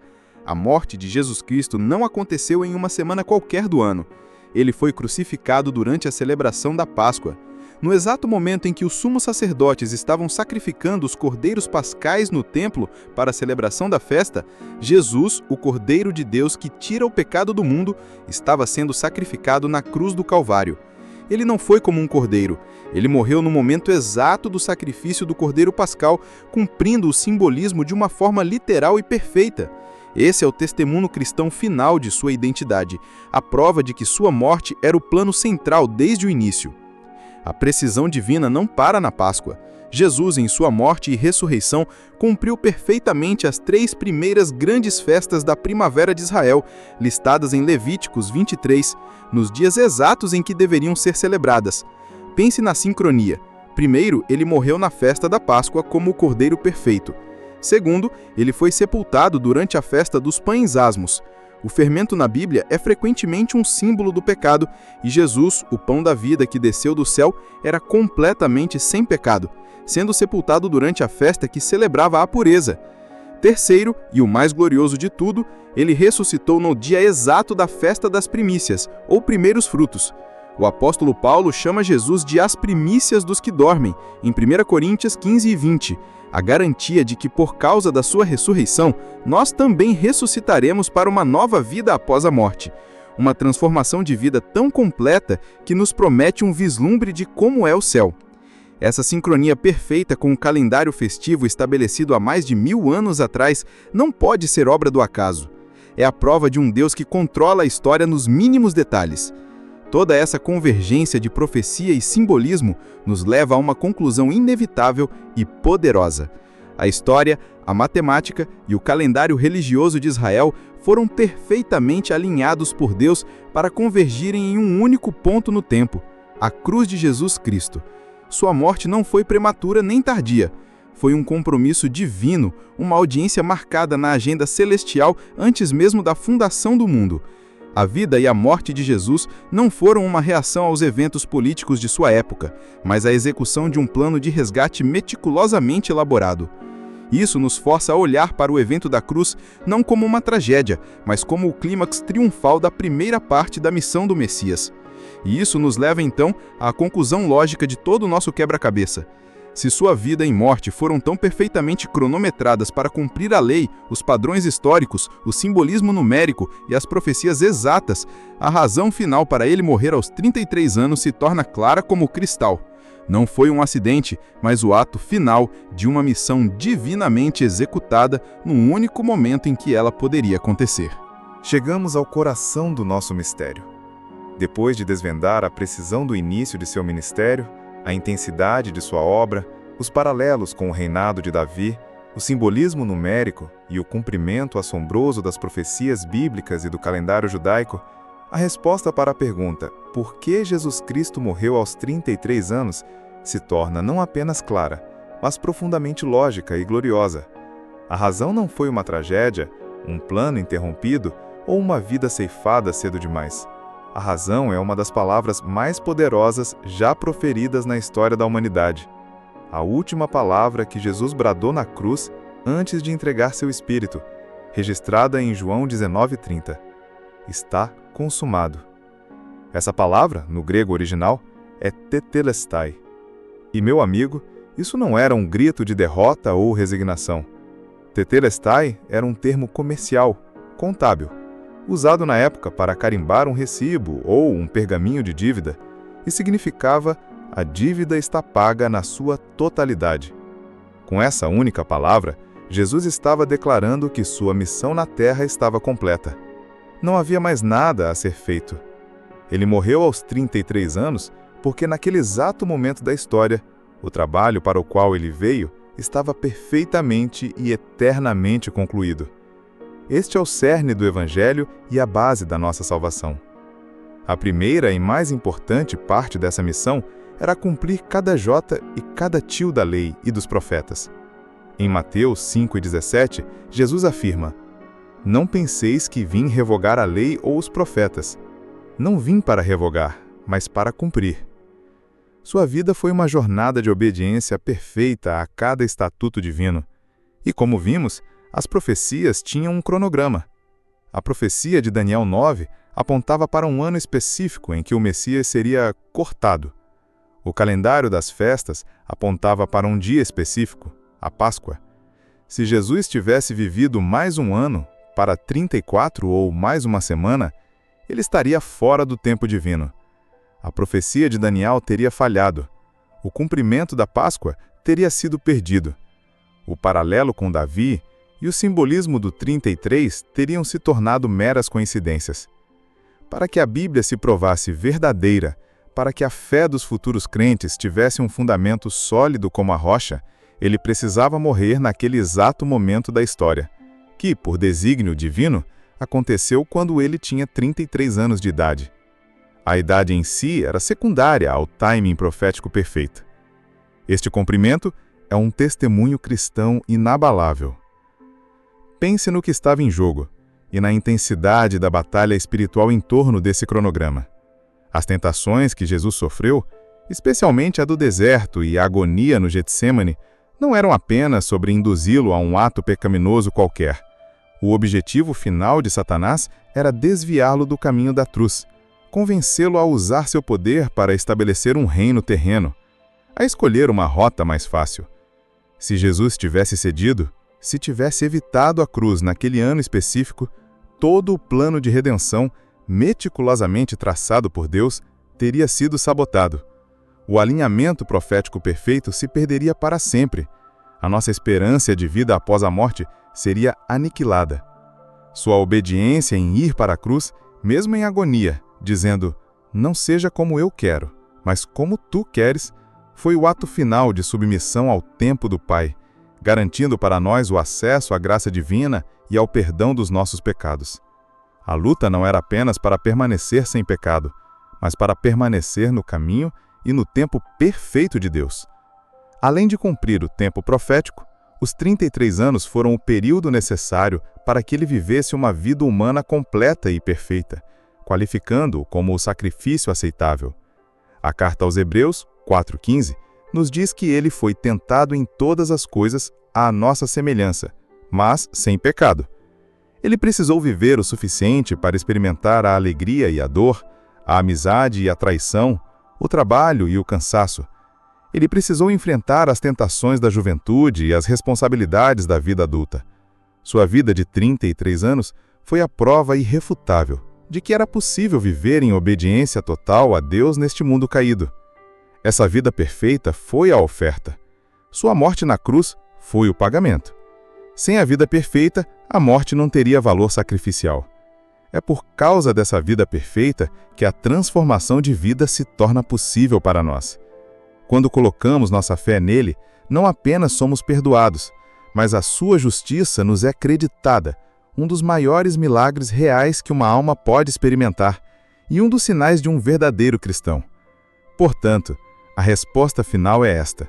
A morte de Jesus Cristo não aconteceu em uma semana qualquer do ano. Ele foi crucificado durante a celebração da Páscoa. No exato momento em que os sumos sacerdotes estavam sacrificando os cordeiros pascais no templo para a celebração da festa, Jesus, o Cordeiro de Deus que tira o pecado do mundo, estava sendo sacrificado na cruz do Calvário. Ele não foi como um cordeiro. Ele morreu no momento exato do sacrifício do cordeiro pascal, cumprindo o simbolismo de uma forma literal e perfeita. Esse é o testemunho cristão final de sua identidade, a prova de que sua morte era o plano central desde o início. A precisão divina não para na Páscoa. Jesus, em sua morte e ressurreição, cumpriu perfeitamente as 3 primeiras grandes festas da primavera de Israel, listadas em Levíticos 23, nos dias exatos em que deveriam ser celebradas. Pense na sincronia. Primeiro, ele morreu na festa da Páscoa como o Cordeiro perfeito. Segundo, ele foi sepultado durante a festa dos pães asmos. O fermento na Bíblia é frequentemente um símbolo do pecado, e Jesus, o pão da vida que desceu do céu, era completamente sem pecado, sendo sepultado durante a festa que celebrava a pureza. Terceiro, e o mais glorioso de tudo, ele ressuscitou no dia exato da festa das primícias, ou primeiros frutos. O apóstolo Paulo chama Jesus de as primícias dos que dormem, em 1 Coríntios 15 e 20, a garantia de que por causa da sua ressurreição, nós também ressuscitaremos para uma nova vida após a morte. Uma transformação de vida tão completa que nos promete um vislumbre de como é o céu. Essa sincronia perfeita com o calendário festivo estabelecido há mais de 1000 anos atrás não pode ser obra do acaso. É a prova de um Deus que controla a história nos mínimos detalhes. Toda essa convergência de profecia e simbolismo nos leva a uma conclusão inevitável e poderosa. A história, a matemática e o calendário religioso de Israel foram perfeitamente alinhados por Deus para convergirem em um único ponto no tempo, a cruz de Jesus Cristo. Sua morte não foi prematura nem tardia. Foi um compromisso divino, uma audiência marcada na agenda celestial antes mesmo da fundação do mundo. A vida e a morte de Jesus não foram uma reação aos eventos políticos de sua época, mas a execução de um plano de resgate meticulosamente elaborado. Isso nos força a olhar para o evento da cruz não como uma tragédia, mas como o clímax triunfal da primeira parte da missão do Messias. E isso nos leva então à conclusão lógica de todo o nosso quebra-cabeça. Se sua vida e morte foram tão perfeitamente cronometradas para cumprir a lei, os padrões históricos, o simbolismo numérico e as profecias exatas, a razão final para ele morrer aos 33 anos se torna clara como cristal. Não foi um acidente, mas o ato final de uma missão divinamente executada no único momento em que ela poderia acontecer. Chegamos ao coração do nosso mistério. Depois de desvendar a precisão do início de seu ministério, a intensidade de sua obra, os paralelos com o reinado de Davi, o simbolismo numérico e o cumprimento assombroso das profecias bíblicas e do calendário judaico, a resposta para a pergunta por que Jesus Cristo morreu aos 33 anos se torna não apenas clara, mas profundamente lógica e gloriosa. A razão não foi uma tragédia, Um plano interrompido ou uma vida ceifada cedo demais? A razão é uma das palavras mais poderosas já proferidas na história da humanidade. A última palavra que Jesus bradou na cruz antes de entregar seu espírito, registrada em João 19:30. Está consumado. Essa palavra, no grego original, é tetelestai. E, meu amigo, isso não era um grito de derrota ou resignação. Tetelestai era um termo comercial, contábil, usado na época para carimbar um recibo ou um pergaminho de dívida, e significava a dívida está paga na sua totalidade. Com essa única palavra, Jesus estava declarando que sua missão na terra estava completa. Não havia mais nada a ser feito. Ele morreu aos 33 anos porque naquele exato momento da história, o trabalho para o qual ele veio estava perfeitamente e eternamente concluído. Este é o cerne do Evangelho e a base da nossa salvação. A primeira e mais importante parte dessa missão era cumprir cada jota e cada tio da lei e dos profetas. Em Mateus 5:17, Jesus afirma: "Não penseis que vim revogar a lei ou os profetas. Não vim para revogar, mas para cumprir." Sua vida foi uma jornada de obediência perfeita a cada estatuto divino. E como vimos, as profecias tinham um cronograma. A profecia de Daniel 9 apontava para um ano específico em que o Messias seria cortado. O calendário das festas apontava para um dia específico, a Páscoa. Se Jesus tivesse vivido mais um ano, para 34 ou mais uma semana, ele estaria fora do tempo divino. A profecia de Daniel teria falhado. O cumprimento da Páscoa teria sido perdido. O paralelo com Davi e o simbolismo do 33 teriam se tornado meras coincidências. Para que a Bíblia se provasse verdadeira, para que a fé dos futuros crentes tivesse um fundamento sólido como a rocha, ele precisava morrer naquele exato momento da história, que, por desígnio divino, aconteceu quando ele tinha 33 anos de idade. A idade em si era secundária ao timing profético perfeito. Este cumprimento é um testemunho cristão inabalável. Pense no que estava em jogo e na intensidade da batalha espiritual em torno desse cronograma. As tentações que Jesus sofreu, especialmente a do deserto e a agonia no Getsêmani, não eram apenas sobre induzi-lo a um ato pecaminoso qualquer. O objetivo final de Satanás era desviá-lo do caminho da cruz, convencê-lo a usar seu poder para estabelecer um reino terreno, a escolher uma rota mais fácil. Se Jesus tivesse cedido, se tivesse evitado a cruz naquele ano específico, todo o plano de redenção, meticulosamente traçado por Deus, teria sido sabotado. O alinhamento profético perfeito se perderia para sempre. A nossa esperança de vida após a morte seria aniquilada. Sua obediência em ir para a cruz, mesmo em agonia, dizendo, "Não seja como eu quero, mas como tu queres", foi o ato final de submissão ao tempo do Pai, garantindo para nós o acesso à graça divina e ao perdão dos nossos pecados. A luta não era apenas para permanecer sem pecado, mas para permanecer no caminho e no tempo perfeito de Deus. Além de cumprir o tempo profético, os 33 anos foram o período necessário para que ele vivesse uma vida humana completa e perfeita, qualificando-o como o sacrifício aceitável. A carta aos Hebreus, 4:15, nos diz que ele foi tentado em todas as coisas à nossa semelhança, mas sem pecado. Ele precisou viver o suficiente para experimentar a alegria e a dor, a amizade e a traição, o trabalho e o cansaço. Ele precisou enfrentar as tentações da juventude e as responsabilidades da vida adulta. Sua vida de 33 anos foi a prova irrefutável de que era possível viver em obediência total a Deus neste mundo caído. Essa vida perfeita foi a oferta. Sua morte na cruz foi o pagamento. Sem a vida perfeita, a morte não teria valor sacrificial. É por causa dessa vida perfeita que a transformação de vida se torna possível para nós. Quando colocamos nossa fé nele, não apenas somos perdoados, mas a sua justiça nos é creditada, um dos maiores milagres reais que uma alma pode experimentar e um dos sinais de um verdadeiro cristão. Portanto, a resposta final é esta: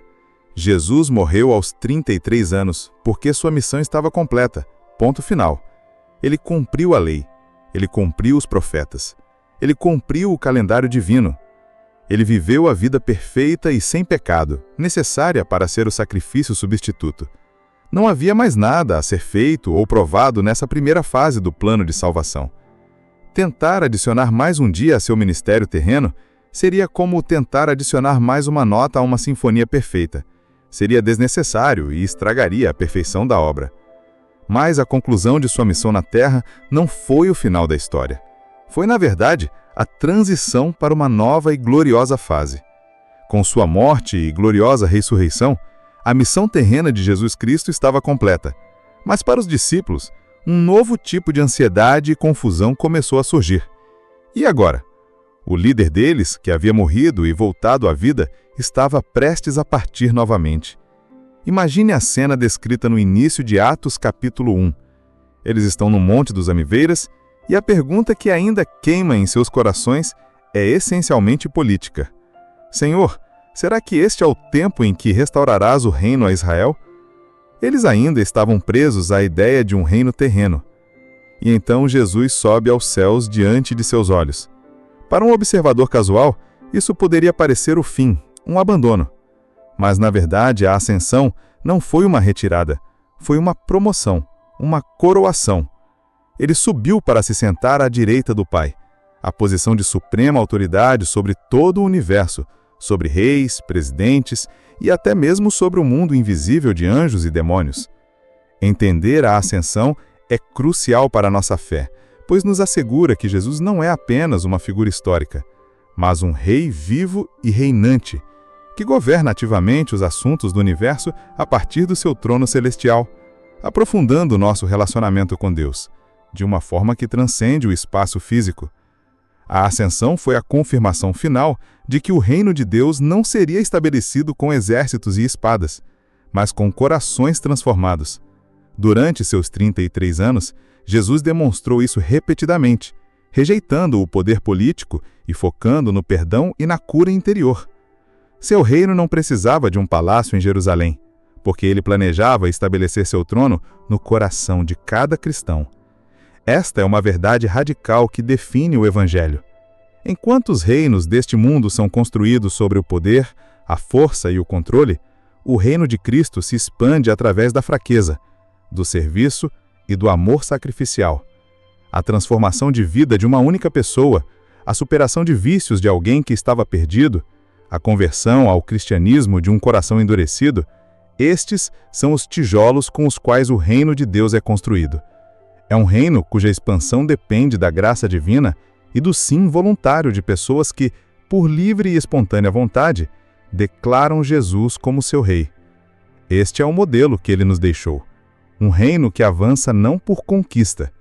Jesus morreu aos 33 anos porque sua missão estava completa. Ponto final. Ele cumpriu a lei, ele cumpriu os profetas, ele cumpriu o calendário divino. Ele viveu a vida perfeita e sem pecado, necessária para ser o sacrifício substituto. Não havia mais nada a ser feito ou provado nessa primeira fase do plano de salvação. Tentar adicionar mais um dia a seu ministério terreno seria como tentar adicionar mais uma nota a uma sinfonia perfeita. Seria desnecessário e estragaria a perfeição da obra. Mas a conclusão de sua missão na Terra não foi o final da história. Foi, na verdade, a transição para uma nova e gloriosa fase. Com sua morte e gloriosa ressurreição, a missão terrena de Jesus Cristo estava completa. Mas para os discípulos, um novo tipo de ansiedade e confusão começou a surgir. E agora? O líder deles, que havia morrido e voltado à vida, estava prestes a partir novamente. Imagine a cena descrita no início de Atos capítulo 1. Eles estão no Monte dos Oliveiras e a pergunta que ainda queima em seus corações é essencialmente política. Senhor, será que este é o tempo em que restaurarás o reino a Israel? Eles ainda estavam presos à ideia de um reino terreno. E então Jesus sobe aos céus diante de seus olhos. Para um observador casual, isso poderia parecer o fim, um abandono. Mas, na verdade, a ascensão não foi uma retirada, foi uma promoção, uma coroação. Ele subiu para se sentar à direita do Pai, a posição de suprema autoridade sobre todo o universo, sobre reis, presidentes e até mesmo sobre o mundo invisível de anjos e demônios. Entender a ascensão é crucial para a nossa fé, pois nos assegura que Jesus não é apenas uma figura histórica, mas um rei vivo e reinante, que governa ativamente os assuntos do universo a partir do seu trono celestial, aprofundando o nosso relacionamento com Deus, de uma forma que transcende o espaço físico. A ascensão foi a confirmação final de que o reino de Deus não seria estabelecido com exércitos e espadas, mas com corações transformados. Durante seus 33 anos, Jesus demonstrou isso repetidamente, rejeitando o poder político e focando no perdão e na cura interior. Seu reino não precisava de um palácio em Jerusalém, porque ele planejava estabelecer seu trono no coração de cada cristão. Esta é uma verdade radical que define o Evangelho. Enquanto os reinos deste mundo são construídos sobre o poder, a força e o controle, o reino de Cristo se expande através da fraqueza, do serviço e do amor sacrificial. A transformação de vida de uma única pessoa, a superação de vícios de alguém que estava perdido, a conversão ao cristianismo de um coração endurecido, estes são os tijolos com os quais o reino de Deus é construído. É um reino cuja expansão depende da graça divina e do sim voluntário de pessoas que, por livre e espontânea vontade, declaram Jesus como seu rei. Este é o modelo que ele nos deixou. Um reino que avança não por conquista,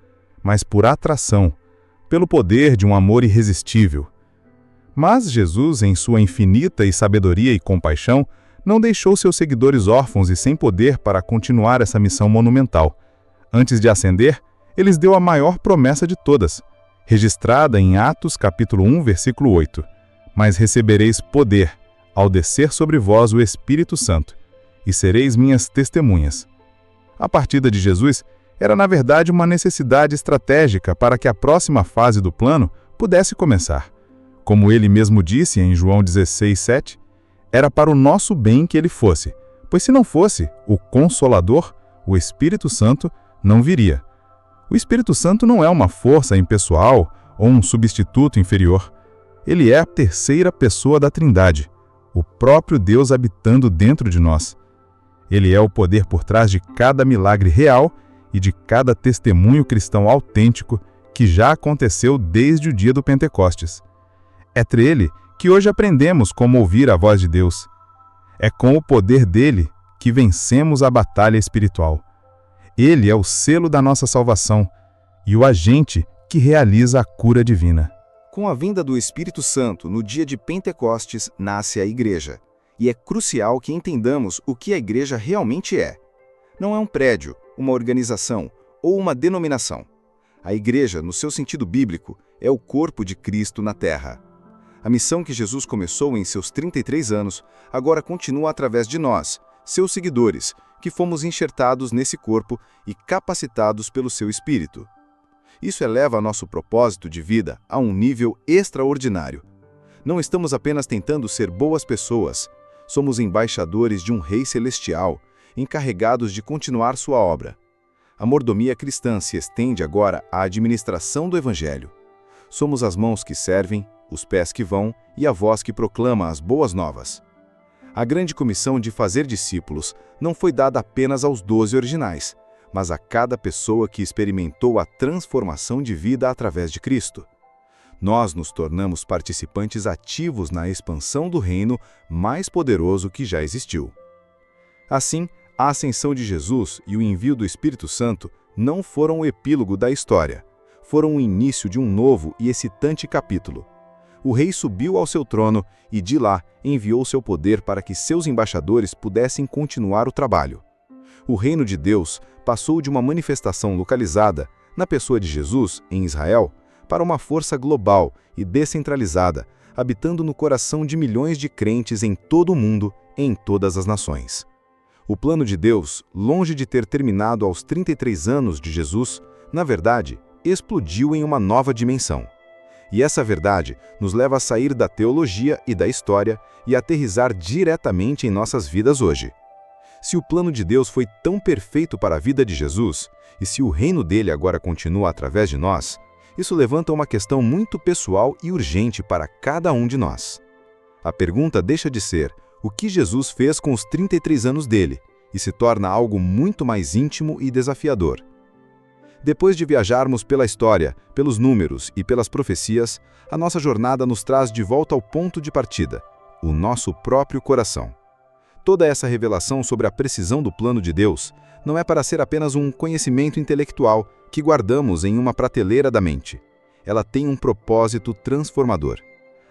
mas por atração, pelo poder de um amor irresistível. Mas Jesus, em sua infinita e sabedoria e compaixão, não deixou seus seguidores órfãos e sem poder para continuar essa missão monumental. Antes de ascender, ele lhes deu a maior promessa de todas, registrada em Atos capítulo 1, versículo 8. Mas recebereis poder, ao descer sobre vós o Espírito Santo, e sereis minhas testemunhas. A partida de Jesus era, na verdade, uma necessidade estratégica para que a próxima fase do plano pudesse começar. Como ele mesmo disse em João 16:7, era para o nosso bem que ele fosse, pois se não fosse, o Consolador, o Espírito Santo, não viria. O Espírito Santo não é uma força impessoal ou um substituto inferior. Ele é a terceira pessoa da Trindade, o próprio Deus habitando dentro de nós. Ele é o poder por trás de cada milagre real e de cada testemunho cristão autêntico que já aconteceu desde o dia do Pentecostes. É dele que hoje aprendemos como ouvir a voz de Deus. É com o poder dele que vencemos a batalha espiritual. Ele é o selo da nossa salvação e o agente que realiza a cura divina. Com a vinda do Espírito Santo no dia de Pentecostes, nasce a Igreja. E é crucial que entendamos o que a Igreja realmente é. Não é um prédio, uma organização ou uma denominação. A Igreja, no seu sentido bíblico, é o corpo de Cristo na Terra. A missão que Jesus começou em seus 33 anos, agora continua através de nós, seus seguidores, que fomos enxertados nesse corpo e capacitados pelo seu Espírito. Isso eleva nosso propósito de vida a um nível extraordinário. Não estamos apenas tentando ser boas pessoas, somos embaixadores de um Rei Celestial, encarregados de continuar sua obra. A mordomia cristã se estende agora à administração do Evangelho. Somos as mãos que servem, os pés que vão e a voz que proclama as boas novas. A grande comissão de fazer discípulos não foi dada apenas aos 12 originais, mas a cada pessoa que experimentou a transformação de vida através de Cristo. Nós nos tornamos participantes ativos na expansão do reino mais poderoso que já existiu. Assim, a ascensão de Jesus e o envio do Espírito Santo não foram o epílogo da história, foram o início de um novo e excitante capítulo. O rei subiu ao seu trono e de lá enviou seu poder para que seus embaixadores pudessem continuar o trabalho. O reino de Deus passou de uma manifestação localizada, na pessoa de Jesus, em Israel, para uma força global e descentralizada, habitando no coração de milhões de crentes em todo o mundo, em todas as nações. O plano de Deus, longe de ter terminado aos 33 anos de Jesus, na verdade, explodiu em uma nova dimensão. E essa verdade nos leva a sair da teologia e da história e aterrissar diretamente em nossas vidas hoje. Se o plano de Deus foi tão perfeito para a vida de Jesus, e se o reino dele agora continua através de nós, isso levanta uma questão muito pessoal e urgente para cada um de nós. A pergunta deixa de ser o que Jesus fez com os 33 anos dele, e se torna algo muito mais íntimo e desafiador. Depois de viajarmos pela história, pelos números e pelas profecias, a nossa jornada nos traz de volta ao ponto de partida, o nosso próprio coração. Toda essa revelação sobre a precisão do plano de Deus não é para ser apenas um conhecimento intelectual que guardamos em uma prateleira da mente. Ela tem um propósito transformador.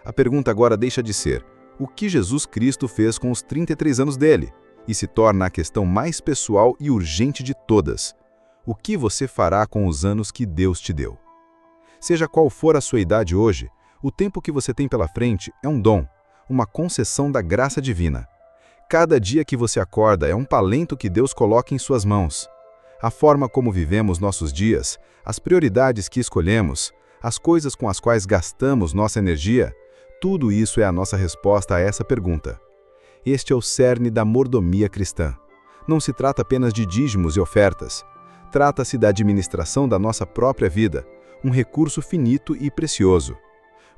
A pergunta agora deixa de ser o que Jesus Cristo fez com os 33 anos dele, e se torna a questão mais pessoal e urgente de todas. O que você fará com os anos que Deus te deu? Seja qual for a sua idade hoje, o tempo que você tem pela frente é um dom, uma concessão da graça divina. Cada dia que você acorda é um talento que Deus coloca em suas mãos. A forma como vivemos nossos dias, as prioridades que escolhemos, as coisas com as quais gastamos nossa energia, tudo isso é a nossa resposta a essa pergunta. Este é o cerne da mordomia cristã. Não se trata apenas de dízimos e ofertas. Trata-se da administração da nossa própria vida, um recurso finito e precioso.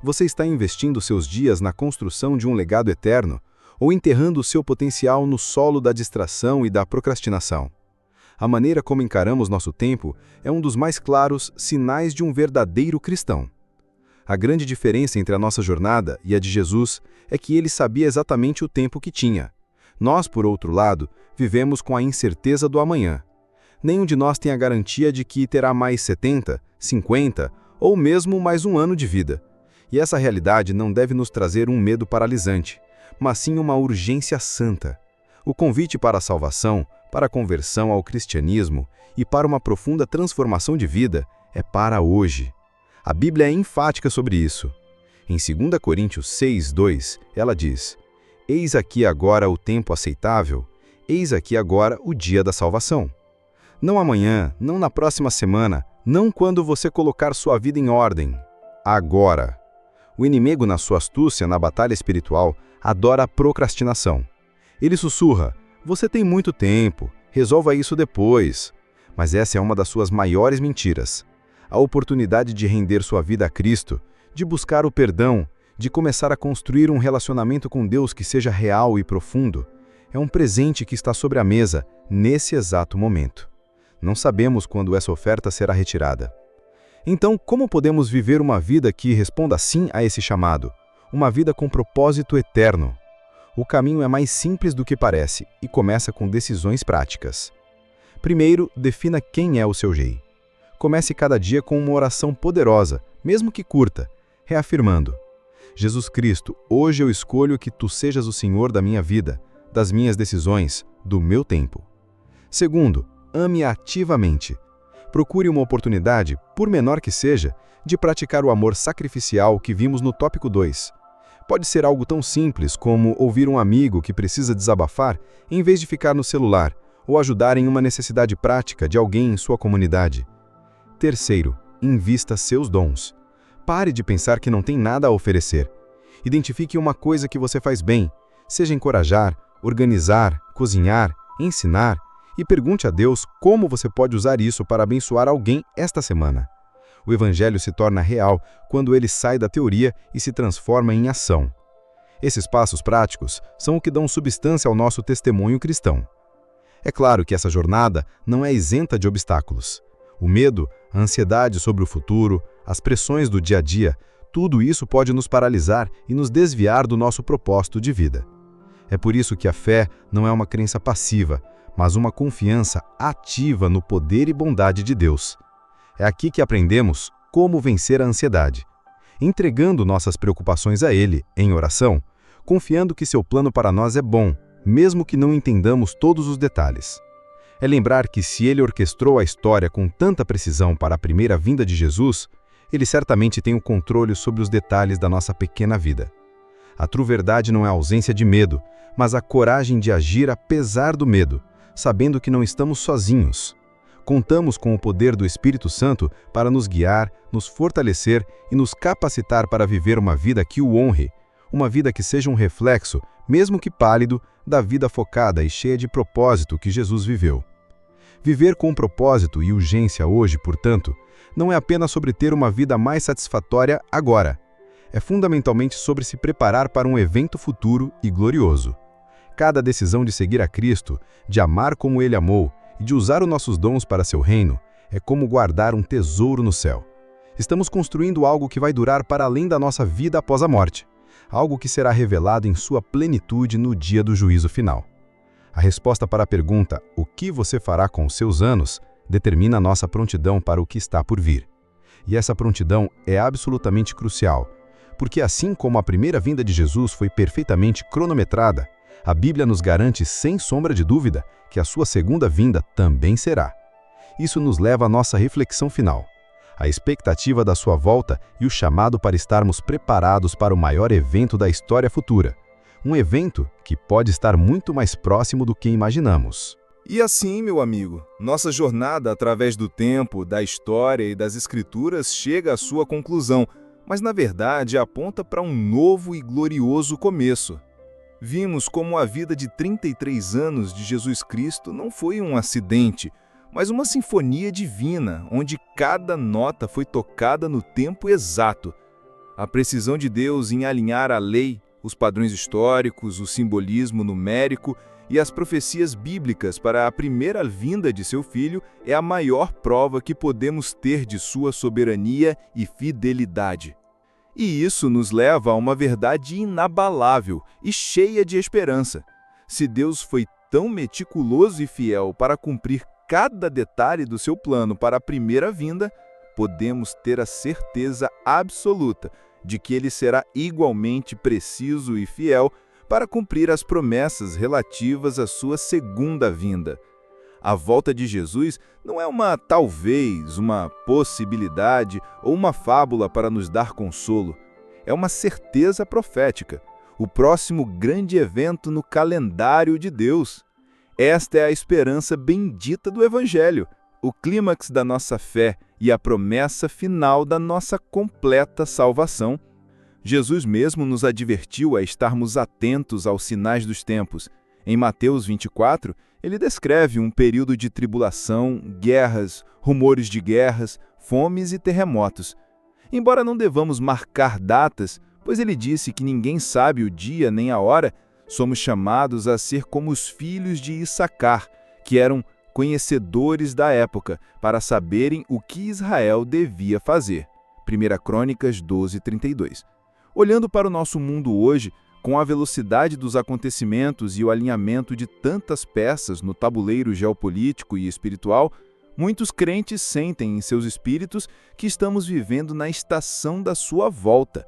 Você está investindo seus dias na construção de um legado eterno ou enterrando o seu potencial no solo da distração e da procrastinação? A maneira como encaramos nosso tempo é um dos mais claros sinais de um verdadeiro cristão. A grande diferença entre a nossa jornada e a de Jesus é que ele sabia exatamente o tempo que tinha. Nós, por outro lado, vivemos com a incerteza do amanhã. Nenhum de nós tem a garantia de que terá mais 70, 50 ou mesmo mais um ano de vida. E essa realidade não deve nos trazer um medo paralisante, mas sim uma urgência santa. O convite para a salvação, para a conversão ao cristianismo e para uma profunda transformação de vida é para hoje. A Bíblia é enfática sobre isso. Em 2 Coríntios 6:2, ela diz: Eis aqui agora o tempo aceitável, eis aqui agora o dia da salvação. Não amanhã, não na próxima semana, não quando você colocar sua vida em ordem. Agora. O inimigo, na sua astúcia na batalha espiritual, adora a procrastinação. Ele sussurra: você tem muito tempo, resolva isso depois. Mas essa é uma das suas maiores mentiras. A oportunidade de render sua vida a Cristo, de buscar o perdão, de começar a construir um relacionamento com Deus que seja real e profundo, é um presente que está sobre a mesa nesse exato momento. Não sabemos quando essa oferta será retirada. Então, como podemos viver uma vida que responda sim a esse chamado? Uma vida com propósito eterno. O caminho é mais simples do que parece e começa com decisões práticas. Primeiro, defina quem é o seu rei. Comece cada dia com uma oração poderosa, mesmo que curta, reafirmando: Jesus Cristo, hoje eu escolho que Tu sejas o Senhor da minha vida, das minhas decisões, do meu tempo. Segundo, ame ativamente. Procure uma oportunidade, por menor que seja, de praticar o amor sacrificial que vimos no tópico 2. Pode ser algo tão simples como ouvir um amigo que precisa desabafar em vez de ficar no celular, ou ajudar em uma necessidade prática de alguém em sua comunidade. Terceiro, invista seus dons. Pare de pensar que não tem nada a oferecer. Identifique uma coisa que você faz bem, seja encorajar, organizar, cozinhar, ensinar, e pergunte a Deus como você pode usar isso para abençoar alguém esta semana. O Evangelho se torna real quando ele sai da teoria e se transforma em ação. Esses passos práticos são o que dão substância ao nosso testemunho cristão. É claro que essa jornada não é isenta de obstáculos. O medo, a ansiedade sobre o futuro, as pressões do dia a dia, tudo isso pode nos paralisar e nos desviar do nosso propósito de vida. É por isso que a fé não é uma crença passiva, mas uma confiança ativa no poder e bondade de Deus. É aqui que aprendemos como vencer a ansiedade, entregando nossas preocupações a Ele, em oração, confiando que seu plano para nós é bom, mesmo que não entendamos todos os detalhes. É lembrar que se Ele orquestrou a história com tanta precisão para a primeira vinda de Jesus, Ele certamente tem o controle sobre os detalhes da nossa pequena vida. A true verdade não é a ausência de medo, mas a coragem de agir apesar do medo, sabendo que não estamos sozinhos. Contamos com o poder do Espírito Santo para nos guiar, nos fortalecer e nos capacitar para viver uma vida que o honre, uma vida que seja um reflexo, mesmo que pálido, da vida focada e cheia de propósito que Jesus viveu. Viver com propósito e urgência hoje, portanto, não é apenas sobre ter uma vida mais satisfatória agora. É fundamentalmente sobre se preparar para um evento futuro e glorioso. Cada decisão de seguir a Cristo, de amar como Ele amou e de usar os nossos dons para seu reino, é como guardar um tesouro no céu. Estamos construindo algo que vai durar para além da nossa vida após a morte, algo que será revelado em sua plenitude no dia do juízo final. A resposta para a pergunta, o que você fará com os seus anos, determina a nossa prontidão para o que está por vir. E essa prontidão é absolutamente crucial, porque assim como a primeira vinda de Jesus foi perfeitamente cronometrada, a Bíblia nos garante sem sombra de dúvida que a sua segunda vinda também será. Isso nos leva à nossa reflexão final, a expectativa da sua volta e o chamado para estarmos preparados para o maior evento da história futura. Um evento que pode estar muito mais próximo do que imaginamos. E assim, meu amigo, nossa jornada através do tempo, da história e das escrituras chega à sua conclusão, mas na verdade aponta para um novo e glorioso começo. Vimos como a vida de 33 anos de Jesus Cristo não foi um acidente, mas uma sinfonia divina, onde cada nota foi tocada no tempo exato. A precisão de Deus em alinhar a lei, os padrões históricos, o simbolismo numérico e as profecias bíblicas para a primeira vinda de seu Filho é a maior prova que podemos ter de sua soberania e fidelidade. E isso nos leva a uma verdade inabalável e cheia de esperança. Se Deus foi tão meticuloso e fiel para cumprir cada detalhe do seu plano para a primeira vinda, podemos ter a certeza absoluta de que Ele será igualmente preciso e fiel para cumprir as promessas relativas à sua segunda vinda. A volta de Jesus não é uma talvez, uma possibilidade ou uma fábula para nos dar consolo. É uma certeza profética, o próximo grande evento no calendário de Deus. Esta é a esperança bendita do Evangelho, o clímax da nossa fé e a promessa final da nossa completa salvação. Jesus mesmo nos advertiu a estarmos atentos aos sinais dos tempos. Em Mateus 24, ele descreve um período de tribulação, guerras, rumores de guerras, fomes e terremotos. Embora não devamos marcar datas, pois ele disse que ninguém sabe o dia nem a hora, somos chamados a ser como os filhos de Issacar, que eram conhecedores da época, para saberem o que Israel devia fazer. 1 Crônicas 12:32. Olhando para o nosso mundo hoje, com a velocidade dos acontecimentos e o alinhamento de tantas peças no tabuleiro geopolítico e espiritual, muitos crentes sentem em seus espíritos que estamos vivendo na estação da sua volta.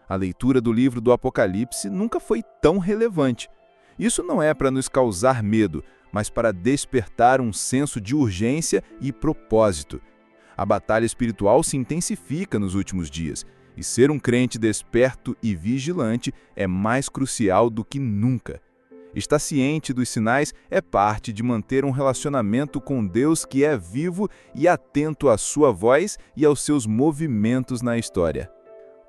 A leitura do livro do Apocalipse nunca foi tão relevante. Isso não é para nos causar medo, mas para despertar um senso de urgência e propósito. A batalha espiritual se intensifica nos últimos dias, e ser um crente desperto e vigilante é mais crucial do que nunca. Estar ciente dos sinais é parte de manter um relacionamento com Deus que é vivo e atento à sua voz e aos seus movimentos na história.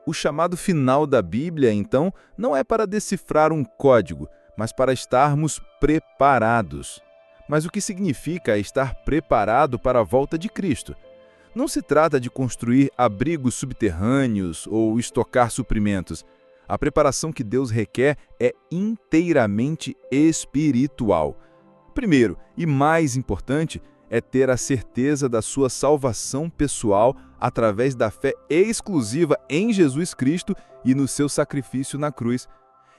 O chamado final da Bíblia, então, não é para decifrar um código, mas para estarmos preparados. Mas o que significa estar preparado para a volta de Cristo? Não se trata de construir abrigos subterrâneos ou estocar suprimentos. A preparação que Deus requer é inteiramente espiritual. Primeiro, e mais importante, é ter a certeza da sua salvação pessoal através da fé exclusiva em Jesus Cristo e no seu sacrifício na cruz.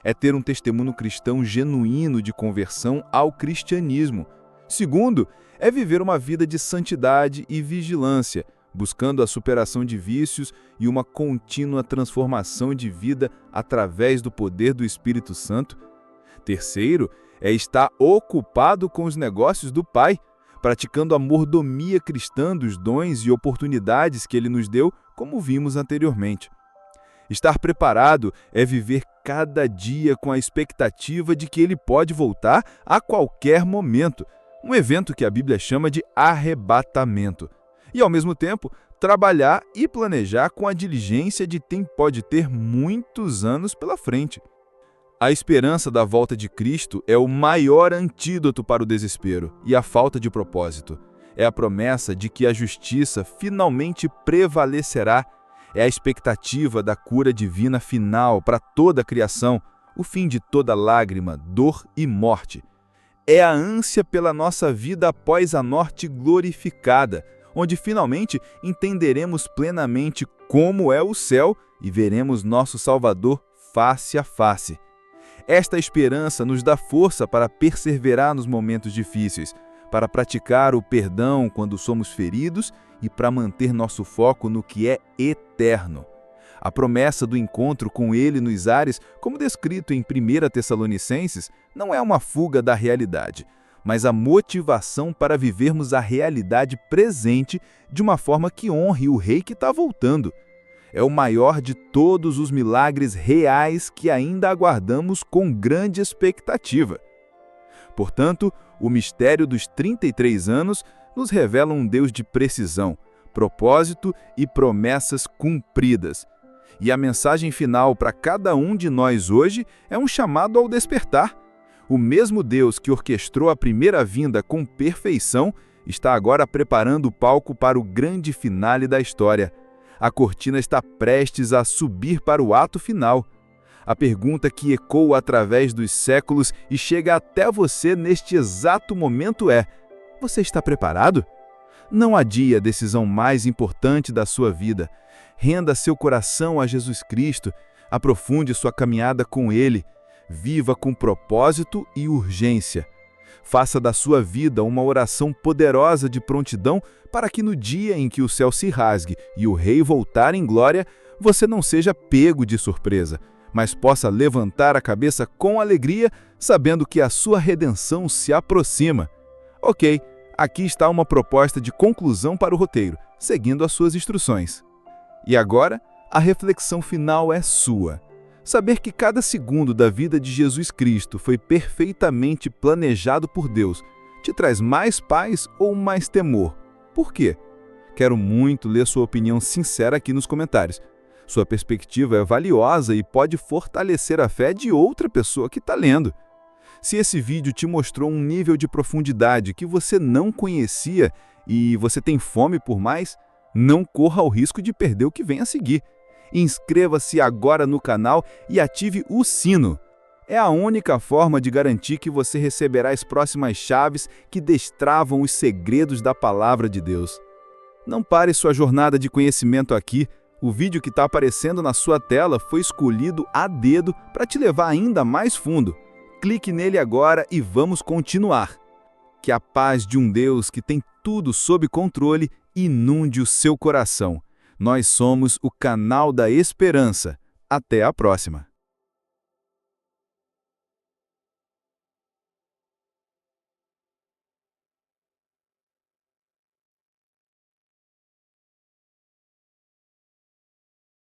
É ter um testemunho cristão genuíno de conversão ao cristianismo. Segundo, é viver uma vida de santidade e vigilância, buscando a superação de vícios e uma contínua transformação de vida através do poder do Espírito Santo. Terceiro, é estar ocupado com os negócios do Pai, praticando a mordomia cristã dos dons e oportunidades que Ele nos deu, como vimos anteriormente. Estar preparado é viver cada dia com a expectativa de que Ele pode voltar a qualquer momento, um evento que a Bíblia chama de arrebatamento. E, ao mesmo tempo, trabalhar e planejar com a diligência de quem pode ter muitos anos pela frente. A esperança da volta de Cristo é o maior antídoto para o desespero e a falta de propósito. É a promessa de que a justiça finalmente prevalecerá. É a expectativa da cura divina final para toda a criação, o fim de toda lágrima, dor e morte. É a ânsia pela nossa vida após a morte glorificada, onde finalmente entenderemos plenamente como é o céu e veremos nosso Salvador face a face. Esta esperança nos dá força para perseverar nos momentos difíceis, para praticar o perdão quando somos feridos e para manter nosso foco no que é eterno. A promessa do encontro com Ele nos ares, como descrito em 1 Tessalonicenses, não é uma fuga da realidade, mas a motivação para vivermos a realidade presente de uma forma que honre o Rei que está voltando. É o maior de todos os milagres reais que ainda aguardamos com grande expectativa. Portanto, o mistério dos 33 anos nos revela um Deus de precisão, propósito e promessas cumpridas. E a mensagem final para cada um de nós hoje é um chamado ao despertar. O mesmo Deus que orquestrou a primeira vinda com perfeição está agora preparando o palco para o grande finale da história. A cortina está prestes a subir para o ato final. A pergunta que ecoa através dos séculos e chega até você neste exato momento é: você está preparado? Não adie a decisão mais importante da sua vida. Renda seu coração a Jesus Cristo, aprofunde sua caminhada com Ele, viva com propósito e urgência. Faça da sua vida uma oração poderosa de prontidão para que no dia em que o céu se rasgue e o Rei voltar em glória, você não seja pego de surpresa, mas possa levantar a cabeça com alegria, sabendo que a sua redenção se aproxima. Ok, aqui está uma proposta de conclusão para o roteiro, seguindo as suas instruções. E agora, a reflexão final é sua. Saber que cada segundo da vida de Jesus Cristo foi perfeitamente planejado por Deus te traz mais paz ou mais temor? Por quê? Quero muito ler sua opinião sincera aqui nos comentários. Sua perspectiva é valiosa e pode fortalecer a fé de outra pessoa que está lendo. Se esse vídeo te mostrou um nível de profundidade que você não conhecia e você tem fome por mais, não corra o risco de perder o que vem a seguir. Inscreva-se agora no canal e ative o sino. É a única forma de garantir que você receberá as próximas chaves que destravam os segredos da Palavra de Deus. Não pare sua jornada de conhecimento aqui. O vídeo que está aparecendo na sua tela foi escolhido a dedo para te levar ainda mais fundo. Clique nele agora e vamos continuar. Que a paz de um Deus que tem tudo sob controle inunde o seu coração. Nós somos o Canal da Esperança. Até a próxima!